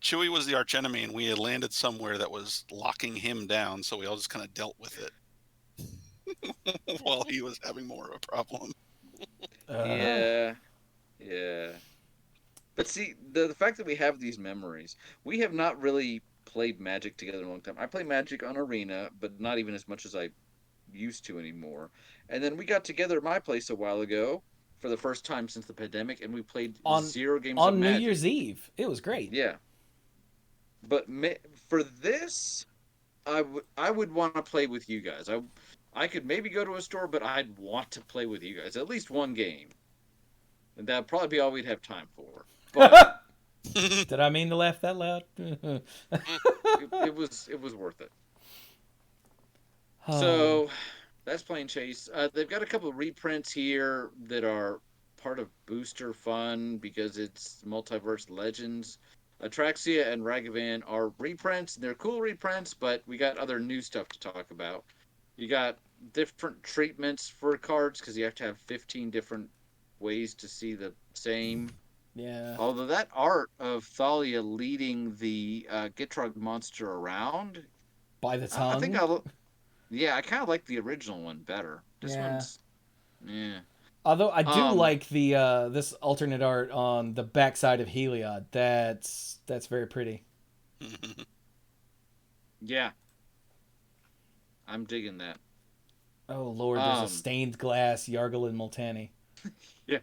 Chewie was the archenemy, and we had landed somewhere that was locking him down, so we all just kind of dealt with it while he was having more of a problem. Yeah. But see, the fact that we have these memories, we have not really played Magic together in a long time. I play Magic on Arena, but not even as much as I used to anymore. And then we got together at my place a while ago for the first time since the pandemic, and we played zero games of on New Magic. Year's Eve. It was great. Yeah. But for this, I would want to play with you guys. I could maybe go to a store, but I'd want to play with you guys. At least one game. And that'd probably be all we'd have time for. But Did I mean to laugh that loud? it was worth it. So that's Plane Chase. They've got a couple of reprints here that are part of Booster Fun because it's Multiverse Legends. Atraxia and Ragavan are reprints. They're cool reprints, but we got other new stuff to talk about. You got different treatments for cards because you have to have 15 different ways to see the same. Yeah. Although that art of Thalia leading the Gitrog monster around, By the I think tongue. yeah, I kind of like the original one better. This Yeah. one's, yeah. Although I do Um, like the this alternate art on the backside of Heliod. That's very pretty. yeah, I'm digging that. Oh Lord, there's a Um, stained glass Yargle and Multani. yeah,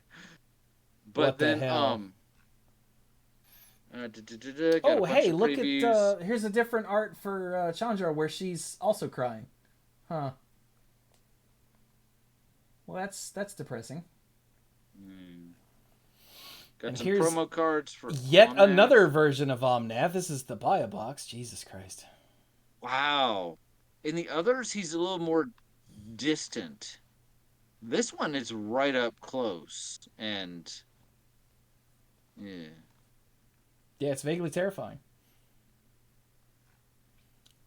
What but the then hell? got a Oh bunch hey, of look at previews. here's a different art for Chandra where she's also crying. Huh. Well, that's depressing. Hmm. Got And some here's promo cards for yet Omnath. another version of Omnath. This is the buy a box. Jesus Christ. Wow. In the others, he's a little more distant. This one is right up close, and yeah, Yeah, it's vaguely terrifying.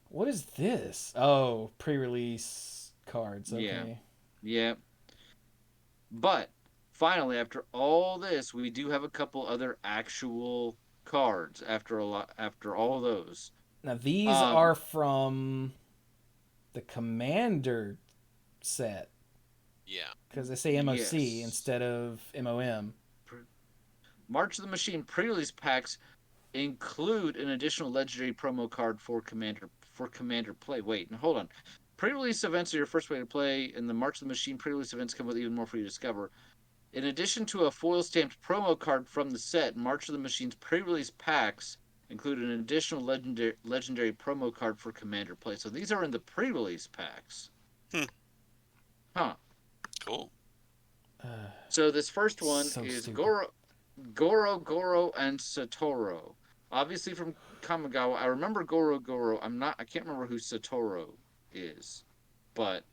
What is this? Oh, pre-release cards. yeah, Okay. yeah. But finally, after all this, we do have a couple other actual cards after a lot after all those. Now these Um, are from the Commander set Yeah. because they say MOC yes. instead of MOM. March of the Machine pre-release packs include an additional legendary promo card for commander play. Wait, hold on. Pre-release events are your first way to play, and the March of the Machine pre-release events come with even more for you to discover. In addition to a foil stamped promo card from the set, March of the Machine's pre-release packs include an additional legendary promo card for commander play. So these are in the pre-release packs. Hmm, Huh. cool. So this first one So is stupid. Goro, and Satoru. Obviously from Kamigawa. I remember Goro. I can't remember who Satoru is. But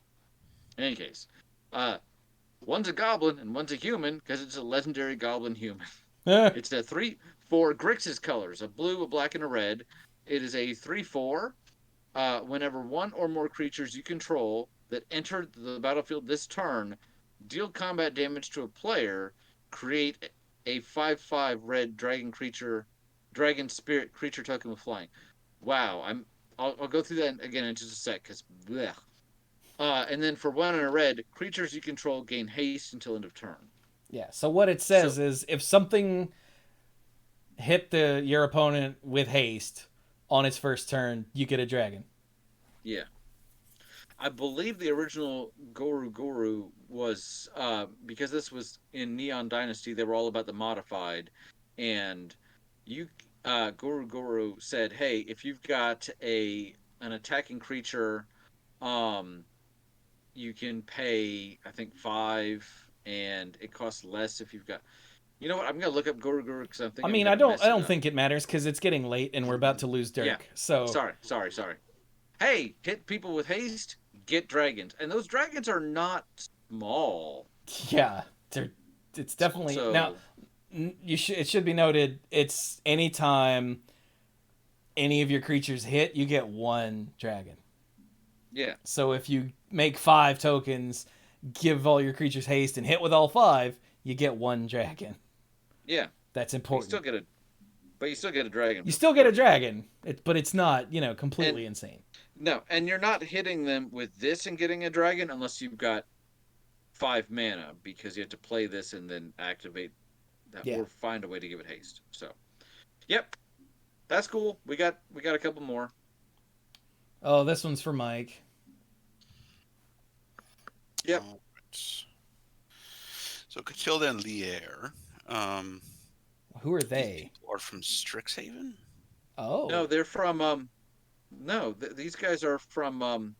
in any case, uh one's a goblin and one's a human because it's a legendary goblin human. It's a 3/4 Grixis colors, a blue, a black, and a red. It is a 3/4. Whenever one or more creatures you control that enter the battlefield this turn deal combat damage to a player, create a 5/5 red dragon spirit creature token with flying. Wow, I'll go through that again in just a sec because and then for one and a red, creatures you control gain haste until end of turn. Yeah. So what it So says is if something hit your opponent with haste on its first turn, you get a dragon. yeah, I believe the original Guru was because this was in Neon Dynasty. They were all about the modified, and you Guru said, "Hey, if you've got an attacking creature, um, you can pay I think 5, and it costs less if you've got." You know what? I'm gonna look up Guru because I I think I'm mean, I gonna don't I mess it don't up. think it matters because it's getting late and we're about to lose Yeah, Dirk. So sorry. Hey, hit people with haste, get dragons, and those dragons are not small. yeah, it's definitely now. So It should be noted. It's anytime any of your creatures hit, you get one dragon. yeah, So if you make 5 tokens, give all your creatures haste, and hit with all 5, you get one dragon. yeah. That's But you still important. get a, but you still get a dragon You for still get a free. dragon, but it's not And completely insane. no, and you're not hitting them with this and getting a dragon unless you've got 5 mana because you have to play this and then activate that Yeah. or find a way to give it haste. So, yep, that's cool. We got a couple more. Oh, this one's for Mike. Yep. All right. So Catilda and Lier. Um, Who are these they? people are from Strixhaven. No, Oh, they're from no, these guys are from From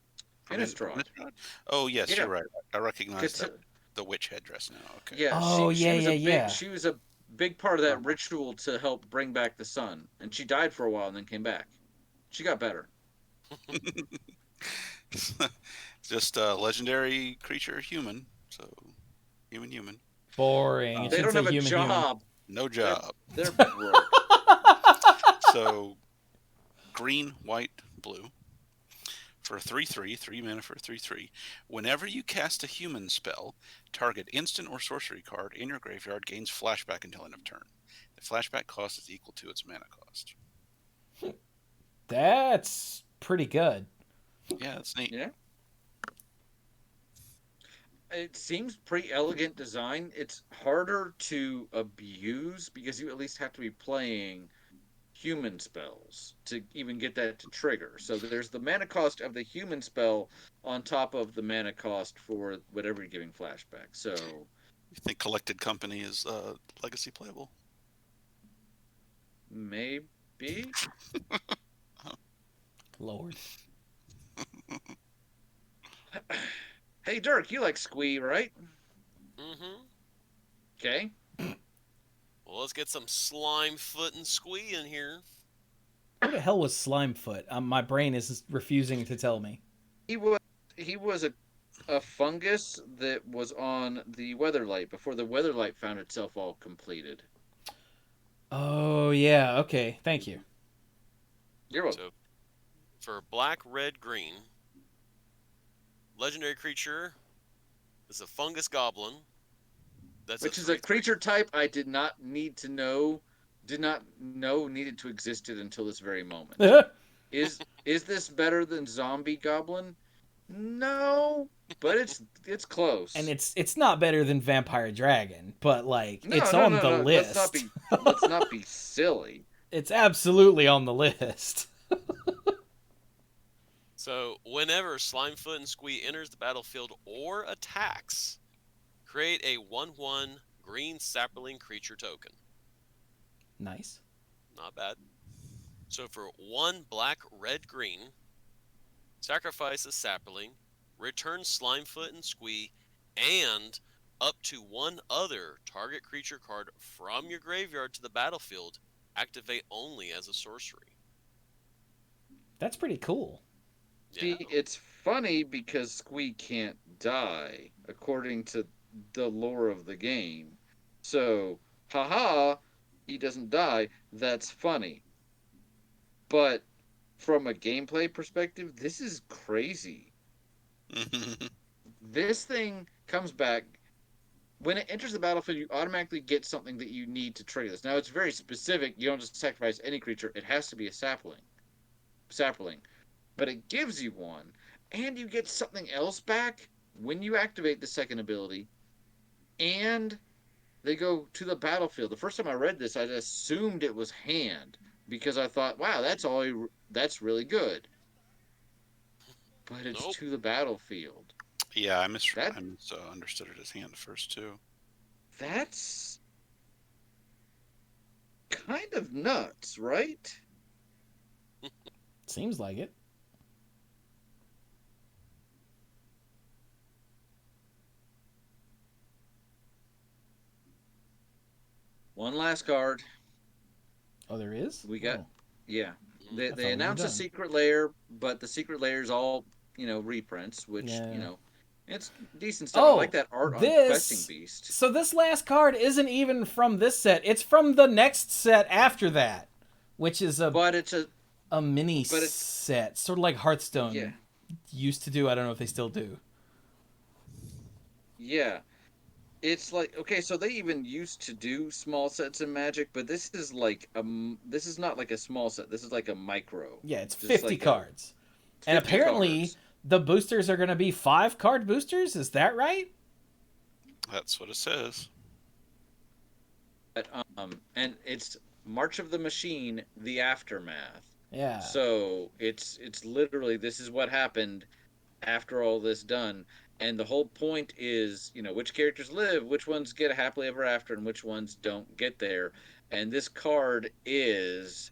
Innistrad. Innistrad? Oh yes, you're Yeah. right. I recognize Cat- that the witch headdress now. Okay. yeah, oh she yeah, was yeah, a big yeah. she was a big part of that ritual to help bring back the sun, and she died for a while and then came back. She got better. Just a legendary creature, human. So human. Boring. It They should don't say have a human, human. job. No They're job. they're broke. So, green, white, blue. For a 3/3, 3 mana for a 3/3. Whenever you cast a human spell, target instant or sorcery card in your graveyard gains flashback until end of turn. The flashback cost is equal to its mana cost. That's pretty good. Yeah, that's neat. Yeah. It seems pretty elegant design. It's harder to abuse because you at least have to be playing human spells to even get that to trigger. So there's the mana cost of the human spell on top of the mana cost for whatever you're giving flashback. So You think Collected Company is legacy playable? maybe. Lord. Hey Dirk, you like Squee, right? Mm-hmm. Okay. Well, let's get some slime foot and squee in here. Who the hell was Slimefoot? My brain is refusing to tell me. He was a fungus that was on the Weatherlight before the Weatherlight found itself all completed. Oh, yeah. Okay. Thank you. You're welcome. So, for black, red, green, legendary creature is a fungus goblin. That's Which is 3/3. a creature type I did not know needed to exist until this very moment. Is this better than zombie goblin? No, but it's close. And it's not better than Vampire Dragon, but like no, it's no, on no, the no. list. Let's not be silly. It's absolutely on the list. So, whenever Slimefoot and Squee enters the battlefield or attacks, create a 1/1 green sapling creature token. Nice. Not bad. So, for 1 black, red, green, sacrifice a sapling, return Slimefoot and Squee, and up to 1 other target creature card from your graveyard to the battlefield. Activate only as a sorcery. That's pretty cool. See, Yeah. it's funny because Squee can't die according to the lore of the game. So, haha, he doesn't die. That's funny. But from a gameplay perspective, this is crazy. This thing comes back. When it enters the battlefield, you automatically get something that you need to trigger this. Now, it's very specific. You don't just sacrifice any creature. It has to be a sapling. But it gives you one. And you get something else back when you activate the second ability. And they go to the battlefield. The first time I read this, I assumed it was hand. Because I thought, wow, that's really good. But it's Nope. to the battlefield. Yeah, I misunderstood it as hand first too. That's kind of nuts, right? Seems like it. One last card. Oh, there is? We got, Oh. yeah. I They thought we were announced a done. secret layer, but the secret layer is all, reprints, which, Yeah. it's decent stuff. I Oh, like that art on this- Questing Beast. So this last card isn't even from this set. It's from the next set after that, which is But it's a mini but it's- set, sort of like Hearthstone yeah. used to do. I don't know if they still do. Yeah. It's like, okay, so they even used to do small sets in Magic, but this is like this is not like a small set. This is like a micro. Yeah, it's Just 50 like cards. And 50 apparently cards. the boosters are going to be 5-card boosters. Is that right? That's what it says. But, and it's March of the Machine, the aftermath. Yeah. So it's literally, this is what happened after all this done. And the whole point is, which characters live, which ones get a happily ever after, and which ones don't get there. And this card is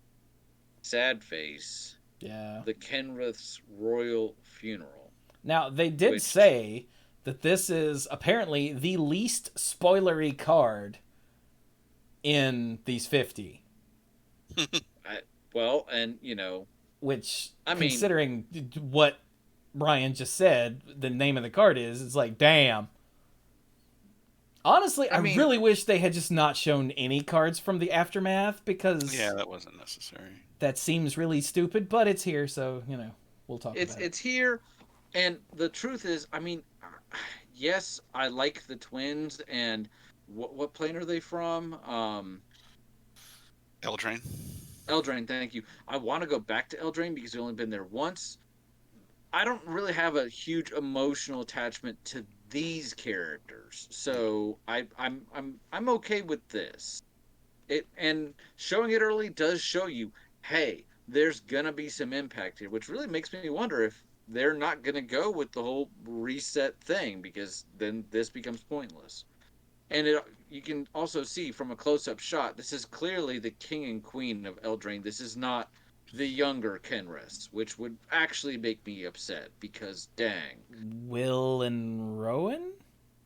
Sad Face, Yeah. the Kenrith's Royal Funeral. Now, they did say that this is apparently the least spoilery card in these 50. Which, I mean- considering what Brian just said, the name of the card is, it's like, damn. Honestly, I mean, really wish they had just not shown any cards from the Aftermath, because Yeah, that wasn't necessary. that seems really stupid, but it's here, so, we'll talk it's about it. it's here, and the truth is, I mean, yes, I like the twins, and what plane are they from? Eldraine. Eldraine, thank you. I want to go back to Eldraine because I've only been there once. I don't really have a huge emotional attachment to these characters, so I'm okay with this. And showing it early does show you, hey, there's gonna be some impact here, which really makes me wonder if they're not gonna go with the whole reset thing, because then this becomes pointless. And you can also see from a close-up shot, this is clearly the king and queen of Eldraine. This is not the younger Kenris, which would actually make me upset because dang, Will and Rowan?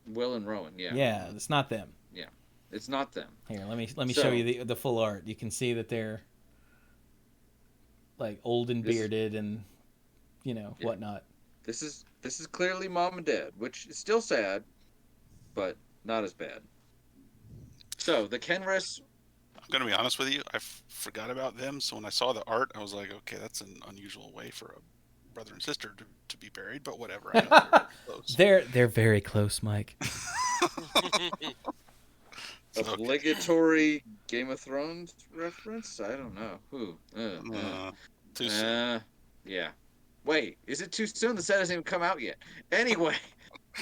Will and Rowan, yeah, Yeah, it's not them. yeah, it's not them. Here, let me So- show you the full art. You can see that they're like old and This- bearded and Yeah. whatnot. This is clearly mom and dad, which is still sad, but not as bad. So the Kenris, I'm gonna be honest with you. I forgot about them, so when I saw the art, I was like, okay, that's an unusual way for a brother and sister to be buried, but whatever. I know they're close. They're very close, Mike. Okay. obligatory Game of Thrones reference. I don't know who. Too soon. Yeah. Wait, is it too soon? The set hasn't even come out yet. Anyway,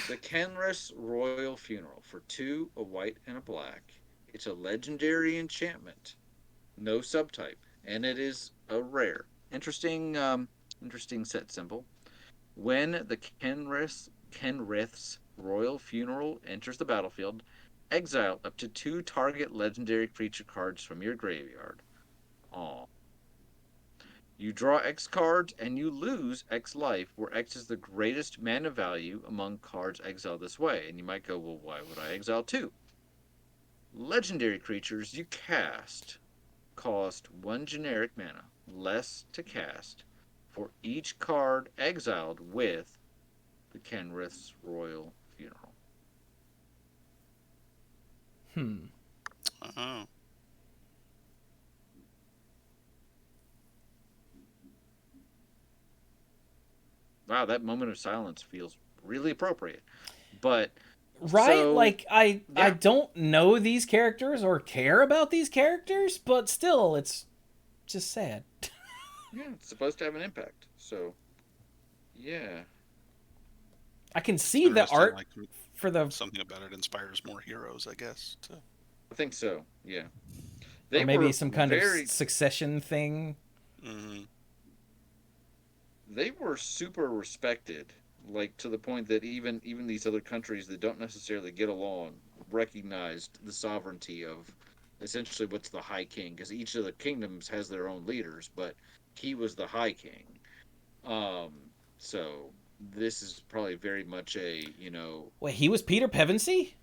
the Kenris Royal Funeral for 2, a white and a black. It's a legendary enchantment, no subtype, and it is a rare. Interesting set symbol. When the Kenrith's Royal Funeral enters the battlefield, exile up to 2 target legendary creature cards from your graveyard. Aw. You draw X cards and you lose X life, where X is the greatest mana value among cards exiled this way. And you might go, well, why would I exile 2? Legendary creatures you cast cost 1 generic mana, less to cast, for each card exiled with the Kenrith's Royal Funeral. Oh. Wow, that moment of silence feels really appropriate. But Right? So- Like I yeah. don't know these characters or care about these characters, but still it's just sad. yeah, it's supposed to have an impact. So yeah. I can see the Interesting, art like, for the something about it inspires more heroes, I guess. I think so. Yeah. or maybe were some kind very, of succession thing. Mm-hmm. They were super respected, like to the point that even these other countries that don't necessarily get along recognized the sovereignty of essentially what's the High King, because each of the kingdoms has their own leaders, but he was the High King. So this is probably very much a Wait, he was Peter Pevensey?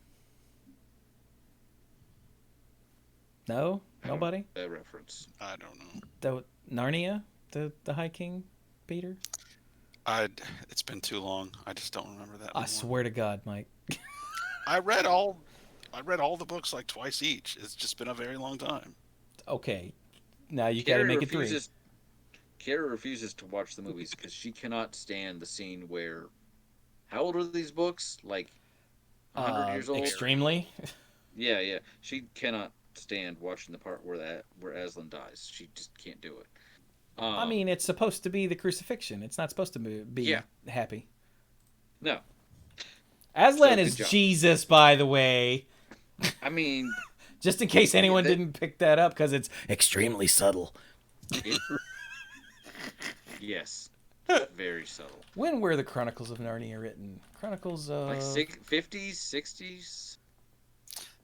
No? Nobody? a reference. I don't know. The Narnia? The High King Peter? It's been too long. I just don't remember that. I anymore. swear to God, Mike. I read all the books like twice each. It's just been a very long time. Okay. Now you gotta make it 3. Kara refuses to watch the movies because she cannot stand the scene where. How old are these books? Like 100 years old? Extremely. Yeah. She cannot stand watching the part where Aslan dies. She just can't do it. I mean, it's supposed to be the crucifixion. It's not supposed to be Yeah. happy. No. Aslan So, good is job. Jesus, by the way. I mean, Just in case anyone that- didn't pick that up, because it's extremely subtle. yes, very subtle. When were the Chronicles of Narnia written? Chronicles of... Like 50s, 60s.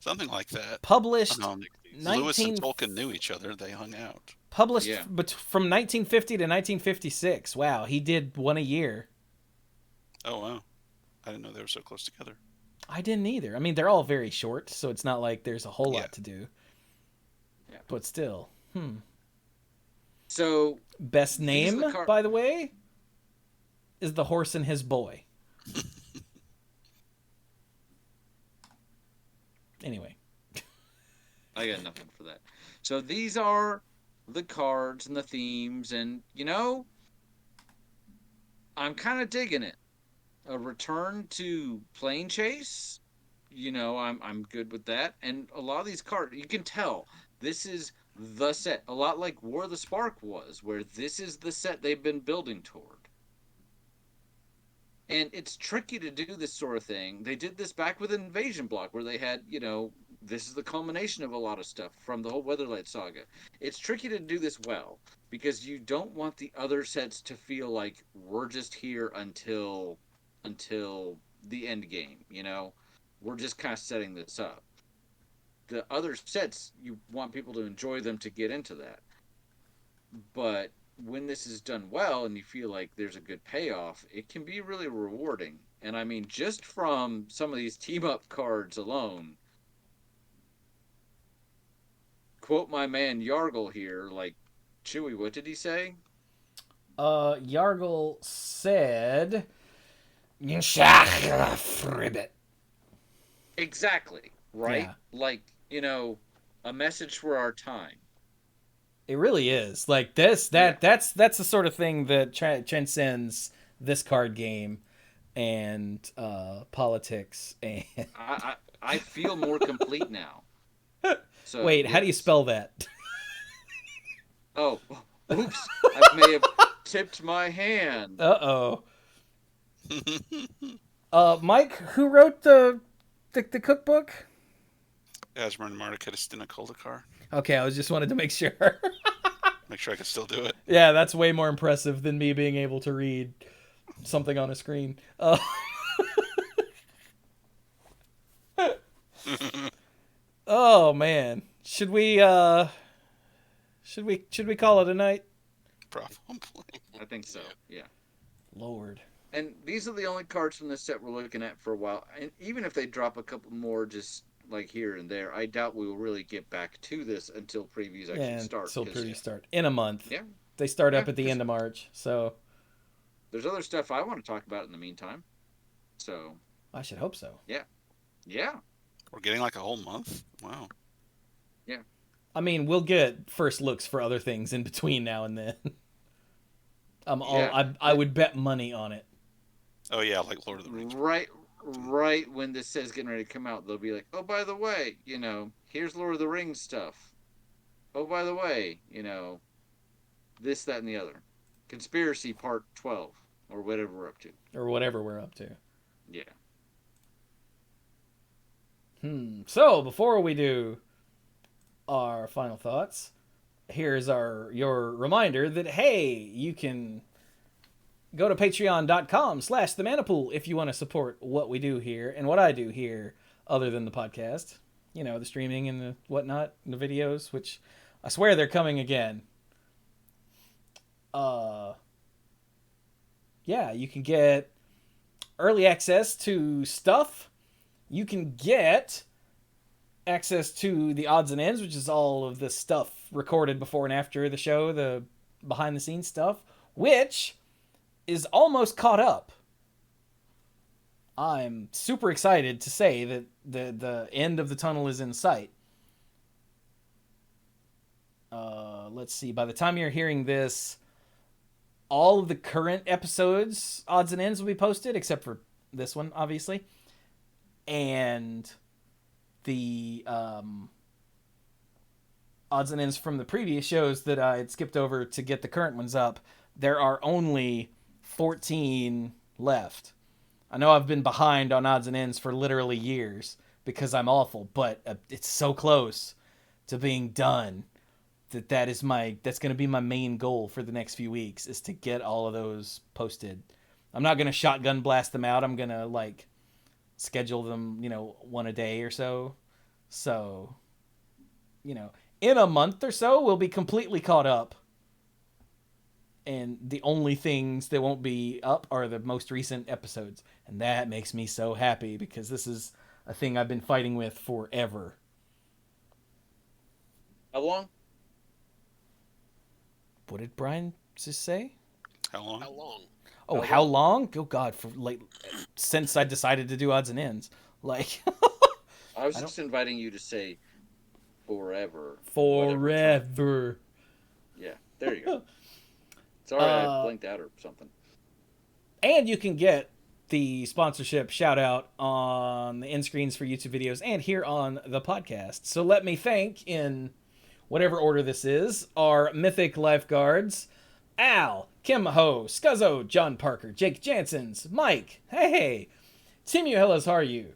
Something like that. Published Lewis 19... and Tolkien knew each other. They hung out. Published Yeah. from 1950 to 1956. Wow, he did one a year. Oh, wow. I didn't know they were so close together. I didn't either. I mean, they're all very short, so it's not like there's a whole Yeah. lot to do. Yeah. But still. So, Best These name, are the by the way, is The Horse and His Boy. Anyway. I got nothing for that. So these are the cards and the themes, and I'm kind of digging it. A return to plane chase. I'm good with that. And a lot of these cards, you can tell this is the set. A lot like War of the Spark was, where this is the set they've been building toward. And it's tricky to do this sort of thing. They did this back with Invasion Block, where they had, this is the culmination of a lot of stuff from the whole Weatherlight saga. It's tricky to do this well, because you don't want the other sets to feel like we're just here until the end game, We're just kind of setting this up. The other sets, you want people to enjoy them to get into that. But when this is done well and you feel like there's a good payoff, it can be really rewarding. And I mean, just from some of these team up cards alone, quote my man Yargle here, like, Chewy, what did he say? Yargle said, Exactly, right? Yeah. Like, a message for our time. It really is. Like that's the sort of thing that transcends this card game and politics and I feel more complete now. So, wait, yes. How do you spell that? Oh, oops! I may have tipped my hand. Uh-oh. Mike, who wrote the cookbook? Asmar Martikidistina Koldakar. Okay, I just wanted to make sure. Make sure I can still do it. Yeah, that's way more impressive than me being able to read something on a screen. Oh man, should we call it a night? Probably. I think so. Yeah. Lord. And these are the only cards from this set we're looking at for a while. And even if they drop a couple more, just like here and there, I doubt we will really get back to this until previews actually start. Until previews start in a month. Yeah. They start up at the end of March, so there's other stuff I want to talk about in the meantime. So I should hope so. Yeah. Yeah. We're getting like a whole month? Wow. Yeah. I mean, we'll get first looks for other things in between now and then. I would bet money on it. Oh yeah, like Lord of the Rings. Right when this says getting ready to come out, they'll be like, oh, by the way, here's Lord of the Rings stuff. Oh, by the way, this, that, and the other. Conspiracy Part 12, or whatever we're up to. Yeah. Yeah. So, before we do our final thoughts, here's your reminder that, hey, you can go to patreon.com/themanapool if you want to support what we do here and what I do here other than the podcast. The streaming and the whatnot, and the videos, which I swear they're coming again. Yeah, you can get early access to stuff. You can get access to the odds and ends, which is all of the stuff recorded before and after the show, the behind the scenes stuff, which is almost caught up. I'm super excited to say that the end of the tunnel is in sight. Let's see. By the time you're hearing this, all of the current episodes, odds and ends, will be posted, except for this one, obviously. And the odds and ends from the previous shows that I had skipped over to get the current ones up, there are only 14 left. I know I've been behind on odds and ends for literally years because I'm awful, but it's so close to being done that's going to be my main goal for the next few weeks, is to get all of those posted. I'm not going to shotgun blast them out. I'm going to schedule them, one a day or so. So, in a month or so, we'll be completely caught up. And the only things that won't be up are the most recent episodes. And that makes me so happy because this is a thing I've been fighting with forever. How long? What did Brian just say? How long? Oh, how long? Oh God, since I decided to do odds and ends. I was I don't just inviting you to say forever. Whatever time. forever. Yeah, there you go. Sorry, I Uh, blinked out or something. and you can get the sponsorship shout out on the end screens for YouTube videos and here on the podcast. So let me thank, in whatever order this is, our mythic lifeguards: Al, Kim Ho, Scuzzo, John Parker, Jake Jansons, Mike, hey, Tim Hellas, how are you?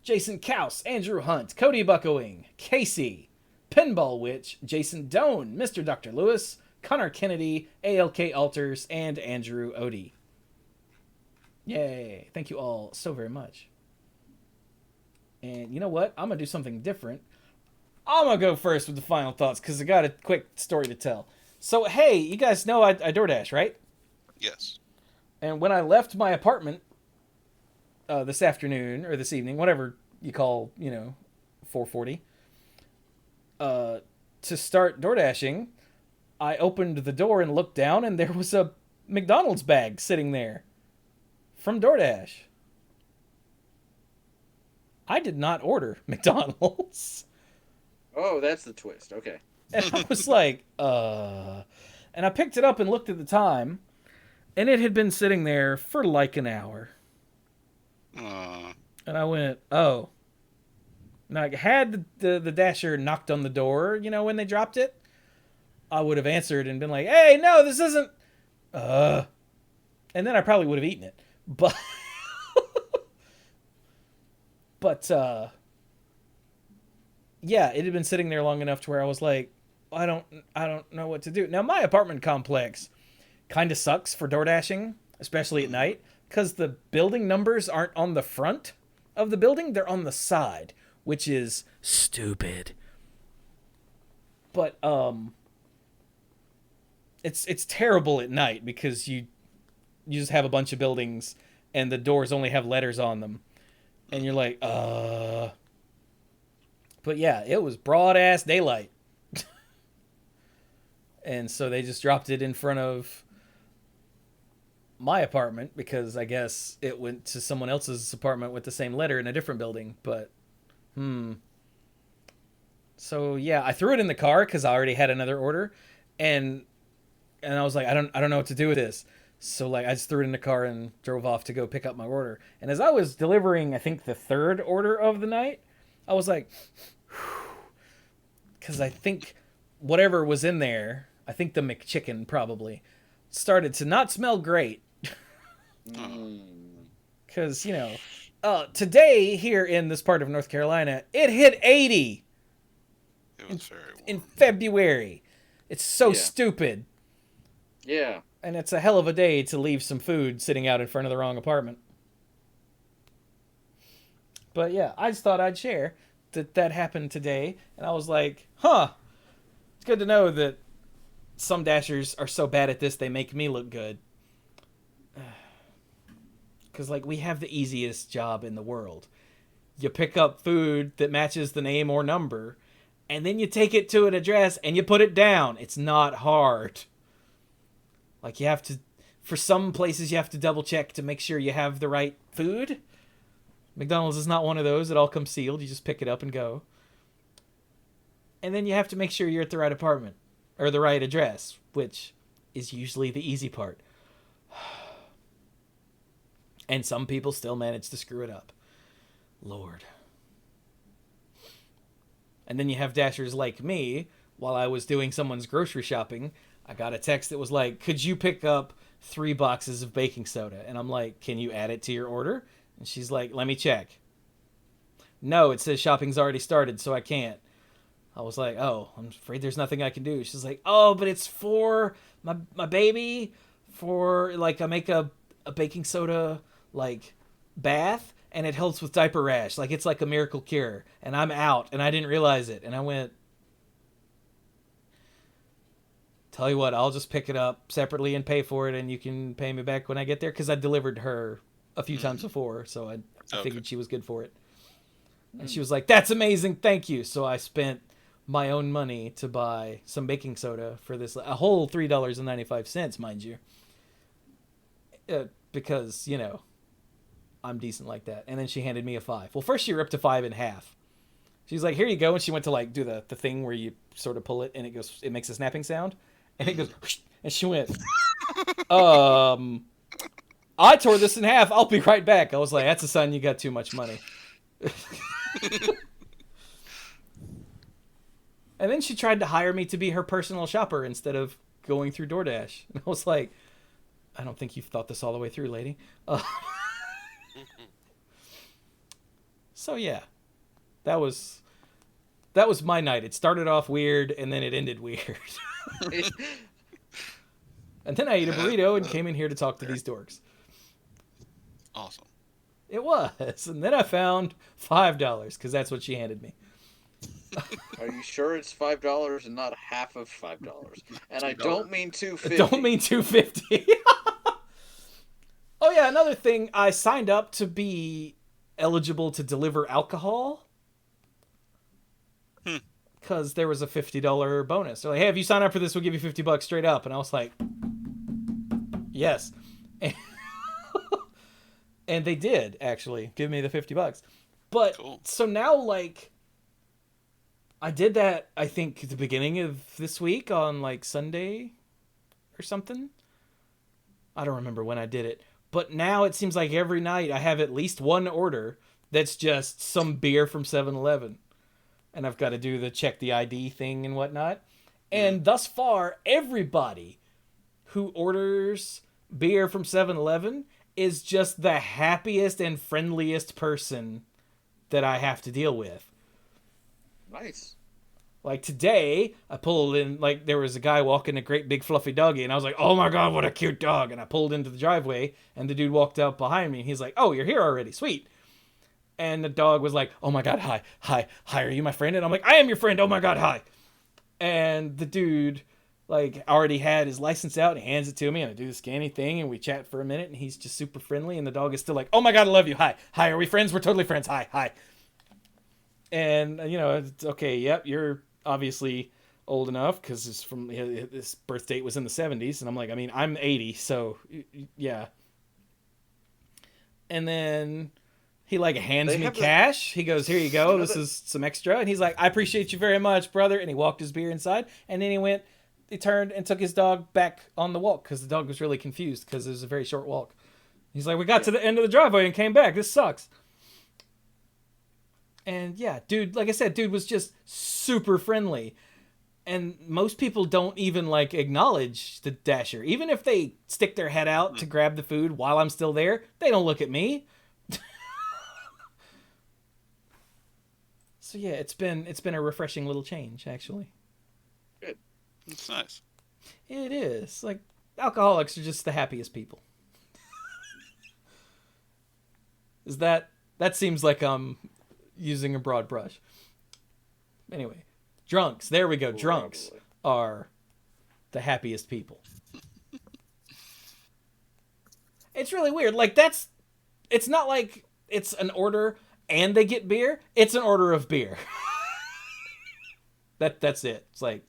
Jason Kaus, Andrew Hunt, Cody Buckowing, Casey, Pinball Witch, Jason Doan, Mr. Dr. Lewis, Connor Kennedy, ALK Alters, and Andrew Odie. Yay. Thank you all so very much. And you know what? I'm going to do something different. I'm going to go first with the final thoughts because I got a quick story to tell. So, hey, you guys know I DoorDash, right? Yes. And when I left my apartment this afternoon or this evening, whatever you call, 4:40, to start DoorDashing, I opened the door and looked down, and there was a McDonald's bag sitting there from DoorDash. I did not order McDonald's. Oh, that's the twist. Okay. And I was like, And I picked it up and looked at the time, and it had been sitting there for like an hour. And I went, oh. Now, had the Dasher knocked on the door, when they dropped it, I would have answered and been like, hey, no, this isn't. And then I probably would have eaten it. But, yeah, it had been sitting there long enough to where I was like, I don't know what to do. Now, my apartment complex kind of sucks for door dashing, especially at night, because the building numbers aren't on the front of the building, they're on the side, which is stupid. But it's terrible at night because you just have a bunch of buildings and the doors only have letters on them, and you're like, But yeah, it was broad ass daylight. And so they just dropped it in front of my apartment because I guess it went to someone else's apartment with the same letter in a different building. But, So yeah, I threw it in the car because I already had another order, and I was like, I don't know what to do with this. So like, I just threw it in the car and drove off to go pick up my order. And as I was delivering, I think the third order of the night, I was like, because I think whatever was in there, I think the McChicken probably, started to not smell great. Because, today here in this part of North Carolina, it hit 80. It was very warm. In February. It's so stupid. Yeah. And it's a hell of a day to leave some food sitting out in front of the wrong apartment. But yeah, I just thought I'd share that happened today. And I was like, it's good to know that some dashers are so bad at this they make me look good. Because, we have the easiest job in the world. You pick up food that matches the name or number, and then you take it to an address and you put it down. It's not hard. You have to, for some places, you have to double check to make sure you have the right food. McDonald's is not one of those. It all comes sealed. You just pick it up and go. And then you have to make sure you're at the right apartment or the right address, which is usually the easy part. And some people still manage to screw it up. Lord. And then you have dashers like me. While I was doing someone's grocery shopping, I got a text that was like, could you pick up 3 boxes of baking soda? And I'm like, can you add it to your order? And she's like, let me check. No, it says shopping's already started, so I can't. I was like, oh, I'm afraid there's nothing I can do. She's like, oh, but it's for my baby. For, I make a baking soda, bath, and it helps with diaper rash. It's like a miracle cure. And I'm out, and I didn't realize it. And I went, tell you what, I'll just pick it up separately and pay for it, and you can pay me back when I get there, because I delivered her a few times before, so I figured she was good for it. And she was like, that's amazing, thank you. So I spent my own money to buy some baking soda for this, a whole $3.95, mind you. Because, I'm decent like that. And then she handed me a 5. Well, first she ripped a 5 in half. She's like, here you go. And she went to like do the thing where you sort of pull it and it makes a snapping sound. And it goes, whoosh, and she went, I tore this in half. I'll be right back. I was like, that's a sign you got too much money. And then she tried to hire me to be her personal shopper instead of going through DoorDash. And I was like, I don't think you've thought this all the way through, lady. So yeah, that was my night. It started off weird and then it ended weird. And then I ate a burrito and came in here to talk to these dorks. Awesome. It was. And then I found $5 because that's what she handed me. Are you sure it's $5 and not half of $5? And I don't mean $2.50. Don't mean $2.50. Oh yeah, another thing. I signed up to be eligible to deliver alcohol because there was a $50 bonus. They're like, hey, if you sign up for this, we'll give you $50 straight up. And I was like, yes. And they did actually give me the $50. But Cool. So now, like, I did that, I think, at the beginning of this week on like Sunday or something. I don't remember when I did it. But now it seems like every night I have at least one order that's just some beer from 7-Eleven. And I've got to do the check the ID thing and whatnot. And thus far, everybody who orders beer from 7-Eleven is just the happiest and friendliest person that I have to deal with. Nice. Like today, I pulled in, like there was a guy walking a great big fluffy doggy, and I was like, oh my God, what a cute dog. And I pulled into the driveway, and the dude walked up behind me, and he's like, oh, you're here already, sweet. And the dog was like, oh my God, hi, are you my friend? And I'm like, I am your friend, oh my God, hi. And the dude, like, already had his license out, and he hands it to me, and I do the scanning thing, and we chat for a minute, and he's just super friendly, and the dog is still like, oh my God, I love you, hi, are we friends? We're totally friends, hi. And, you know, it's okay, yep, you're obviously old enough because it's from his birth date was in the 70s, and I'm like, I mean, I'm 80, so yeah. And then he like hands me cash. He goes, here you go, this is some extra. And he's like, I appreciate you very much, brother. And he walked his beer inside, and then he turned and took his dog back on the walk because the dog was really confused because it was a very short walk. He's like, we got to the end of the driveway and came back, this sucks. And yeah, dude, like I said, dude was just super friendly. And most people don't even like acknowledge the Dasher. Even if they stick their head out to grab the food while I'm still there, they don't look at me. So yeah, it's been a refreshing little change, actually. Good. It's nice. It is. Like, alcoholics are just the happiest people. That seems like using a broad brush. Anyway, drunks. There we go. Drunks are the happiest people. It's really weird. Like, it's not like it's an order and they get beer. It's an order of beer. That's it. It's like,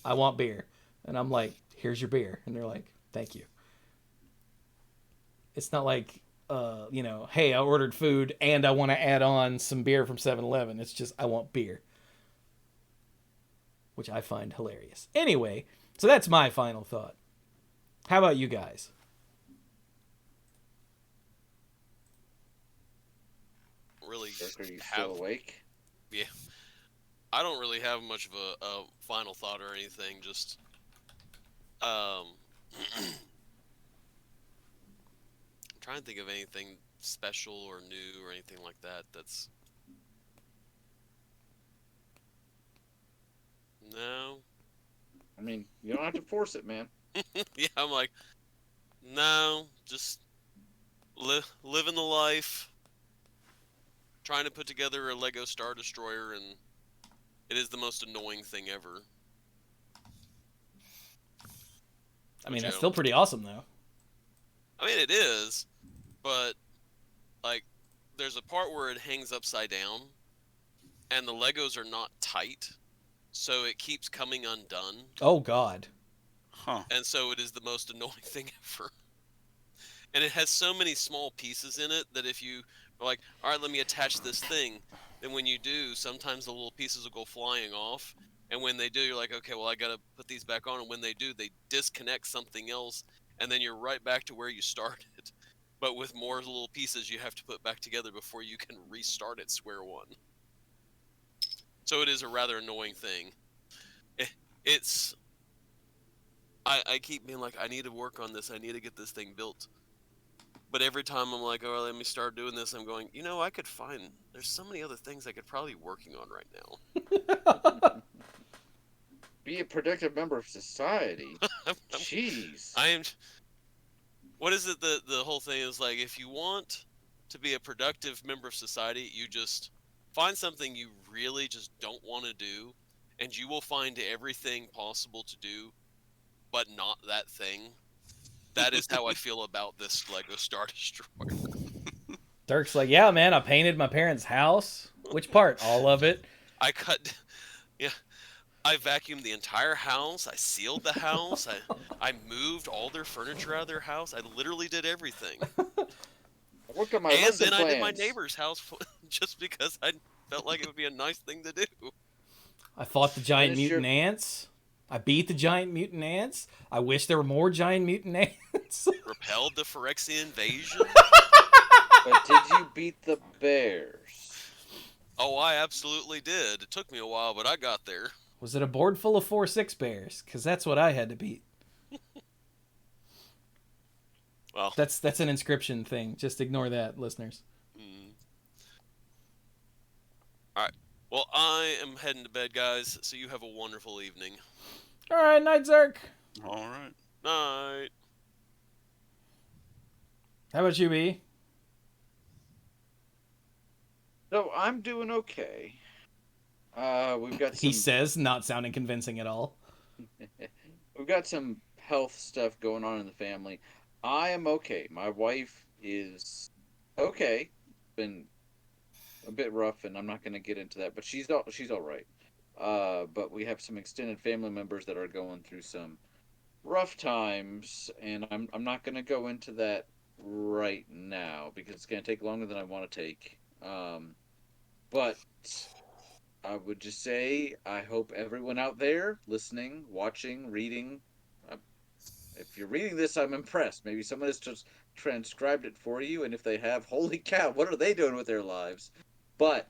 I want beer. And I'm like, here's your beer. And they're like, thank you. It's not like, you know, hey, I ordered food and I want to add on some beer from 7-Eleven. It's just, I want beer. Which I find hilarious. Anyway, so that's my final thought. How about you guys? Really Are you still awake? Yeah. I don't really have much of a final thought or anything. Just, I'm trying to think of anything special or new or anything like that. That's no. I mean, you don't have to force it, man. Yeah, I'm like, no, just living the life. Trying to put together a Lego Star Destroyer, and it is the most annoying thing ever. I mean, that's still pretty awesome, though. I mean, it is, but, like, there's a part where it hangs upside down, and the Legos are not tight, so it keeps coming undone. Oh, God. Huh. And so it is the most annoying thing ever. and it has so many small pieces in it that if you are like, all right, let me attach this thing, then when you do, sometimes the little pieces will go flying off. And when they do, you're like, okay, well, I got to put these back on. And when they do, they disconnect something else. And then you're right back to where you started. But with more little pieces you have to put back together before you can restart at square one. So it is a rather annoying thing. It's I keep being like, I need to work on this. I need to get this thing built. But every time I'm like, oh, let me start doing this, I'm going, I could find, there's so many other things I could probably be working on right Be a productive member of society. now. Jeez. I am, what is it? The whole thing is like, if you want to be a productive member of society, you just find something you really just don't want to do, and you will find everything possible to do, but not that thing. That is how I feel about this Lego Star Destroyer. Dirk's like, yeah, man, I painted my parents' house. Which part? All of it. I cut, yeah, I vacuumed the entire house. I sealed the house. I moved all their furniture out of their house. I literally did everything. I worked on my And lesson then I did my plans. neighbor's house just because I felt like it would be a nice thing to do. I fought the giant Finish your- mutant ants. I beat the giant mutant ants. I wish there were more giant mutant ants. Repelled the Phyrexian invasion. But did you beat the bears? Oh, I absolutely did. It took me a while, but I got there. Was it a board full of 4-6 bears? Because that's what I had to beat. Well, That's an inscription thing. Just ignore that, listeners. all right. Well, I am heading to bed, guys. So you have a wonderful evening. All right, night, Zerk. All right. Night. How about you, B? So I'm doing okay. We've got some. He says, not sounding convincing at all. We've got some health stuff going on in the family. I am okay. My wife is okay. Been a bit rough, and I'm not going to get into that, but she's all right. But we have some extended family members that are going through some rough times, and I'm not going to go into that right now because it's going to take longer than I want to take. But I would just say I hope everyone out there listening, watching, reading. Uh, if you're reading this, I'm impressed. Maybe someone has just transcribed it for you, and if they have, holy cow, what are they doing with their lives? But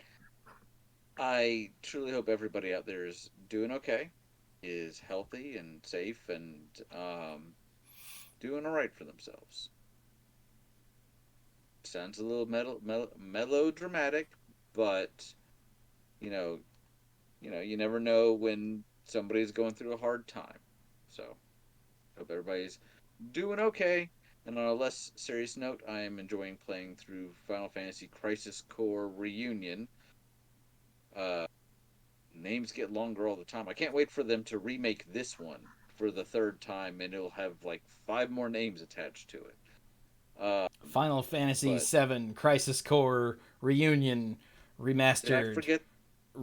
I truly hope everybody out there is doing okay, is healthy and safe, and doing all right for themselves. Sounds a little melodramatic, but you know, you never know when somebody's going through a hard time. So, hope everybody's doing okay. And on a less serious note, I am enjoying playing through Final Fantasy Crisis Core Reunion. Uh, Names get longer all the time. I can't wait for them to remake this one for the third time, and it'll have like 5 more names attached to it. Final Fantasy But VII Crisis Core Reunion did I Remastered forget?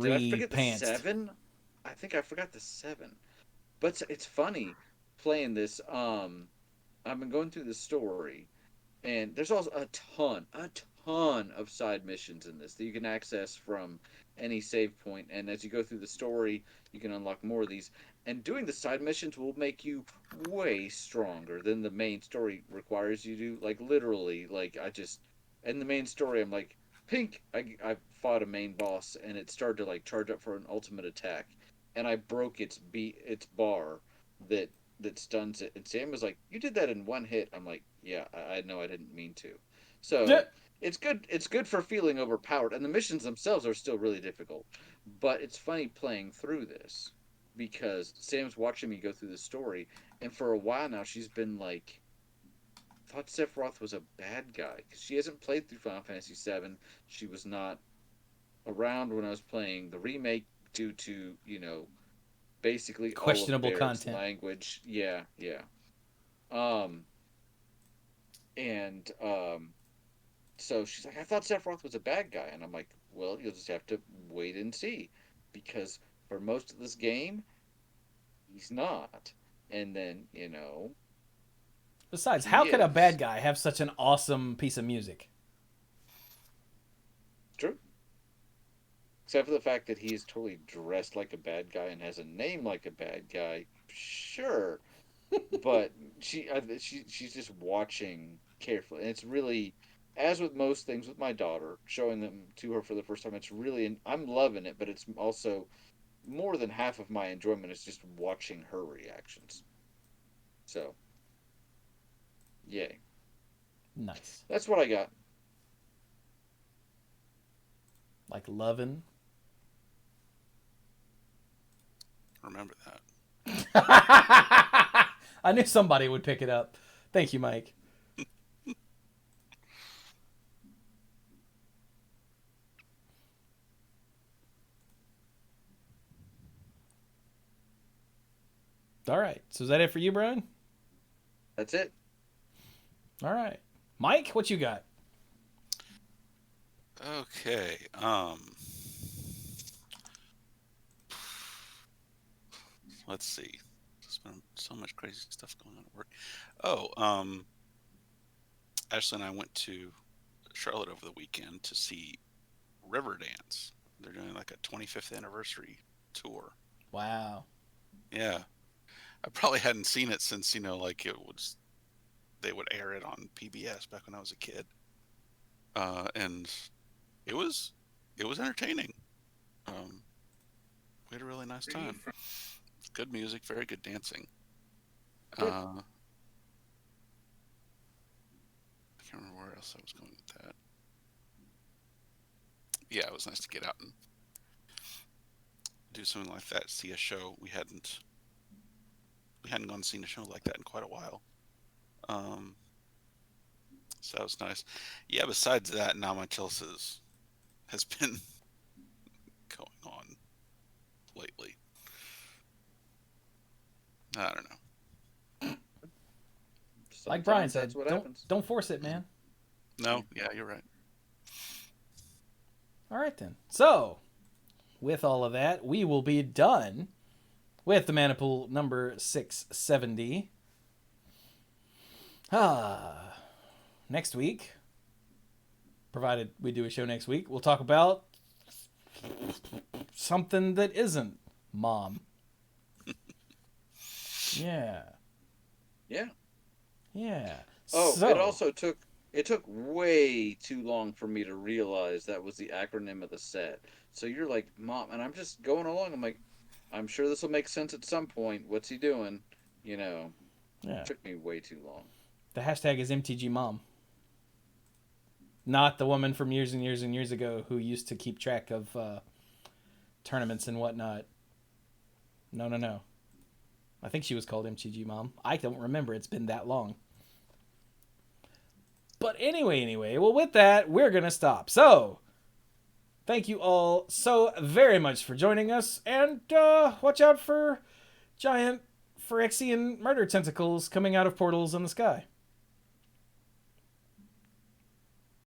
Did I forget the Repantsed. 7? I think I forgot the 7. But it's funny playing this. I've been going through the story, and there's also a ton of side missions in this that you can access from any save point. And as you go through the story, you can unlock more of these. And doing the side missions will make you way stronger than the main story requires you to. Like literally, like I just in the main story, I'm like pink. I fought a main boss, and it started to like charge up for an ultimate attack, and I broke its bar that stuns it. And Sam was like, "You did that in one hit." I'm like, "Yeah, I know I didn't mean to." Yeah. So it's good. It's good for feeling overpowered, and the missions themselves are still really difficult. But it's funny playing through this because Sam's watching me go through the story, and for a while now she's been like, "Thought Sephiroth was a bad guy," because she hasn't played through Final Fantasy VII. She was not around when I was playing the remake due to basically all of Questionable Baird's content. language. Yeah, yeah. Um, and so she's like, I thought Sephiroth was a bad guy, and I'm like, well, you'll just have to wait and see, because for most of this game, he's not. And then Besides, He how could a is. bad guy have such an awesome piece of music? True. Except for the fact that he is totally dressed like a bad guy and has a name like a bad guy. Sure. But she's just watching carefully. And it's really, as with most things with my daughter, showing them to her for the first time, it's really, I'm loving it, but it's also more than half of my enjoyment is just watching her reactions. So, yay. Nice. That's what I got. Like loving. Remember that. I knew somebody would pick it up. Thank you, Mike. All right. So is that it for you, Brian? That's it. All right. Mike, what you got? Okay. Let's see. There's been so much crazy stuff going on at work. Ashley and I went to Charlotte over the weekend to see Riverdance. They're doing like a 25th anniversary tour. Wow. Yeah. I probably hadn't seen it since, like they would air it on PBS back when I was a kid. And it was entertaining. We had a really nice time. Good music, very good dancing. Good. I can't remember where else I was going with that. Yeah, it was nice to get out and do something like that. See a show we hadn't gone and seen a show like that in quite a while. So that was nice. Yeah. Besides that, not much else has been going on lately. I don't know. Like Brian Sometimes said, that's what happens. don't force it, man. No, yeah, you're right. All right, then. So, with all of that, we will be done with the Maniple number 670. Next week, provided we do a show next week, we'll talk about something that isn't Mom. Yeah. Yeah. Yeah. Oh, So, it also took way too long for me to realize that was the acronym of the set. So you're like, Mom, and I'm just going along. I'm like, I'm sure this will make sense at some point. What's he doing? yeah. It took me way too long. The hashtag is MTG Mom. Not the woman from years and years and years ago who used to keep track of tournaments and whatnot. No. I think she was called MTG Mom. I don't remember. It's been that long. But anyway, well, with that, we're going to stop. So, thank you all so very much for joining us. And watch out for giant Phyrexian murder tentacles coming out of portals in the sky.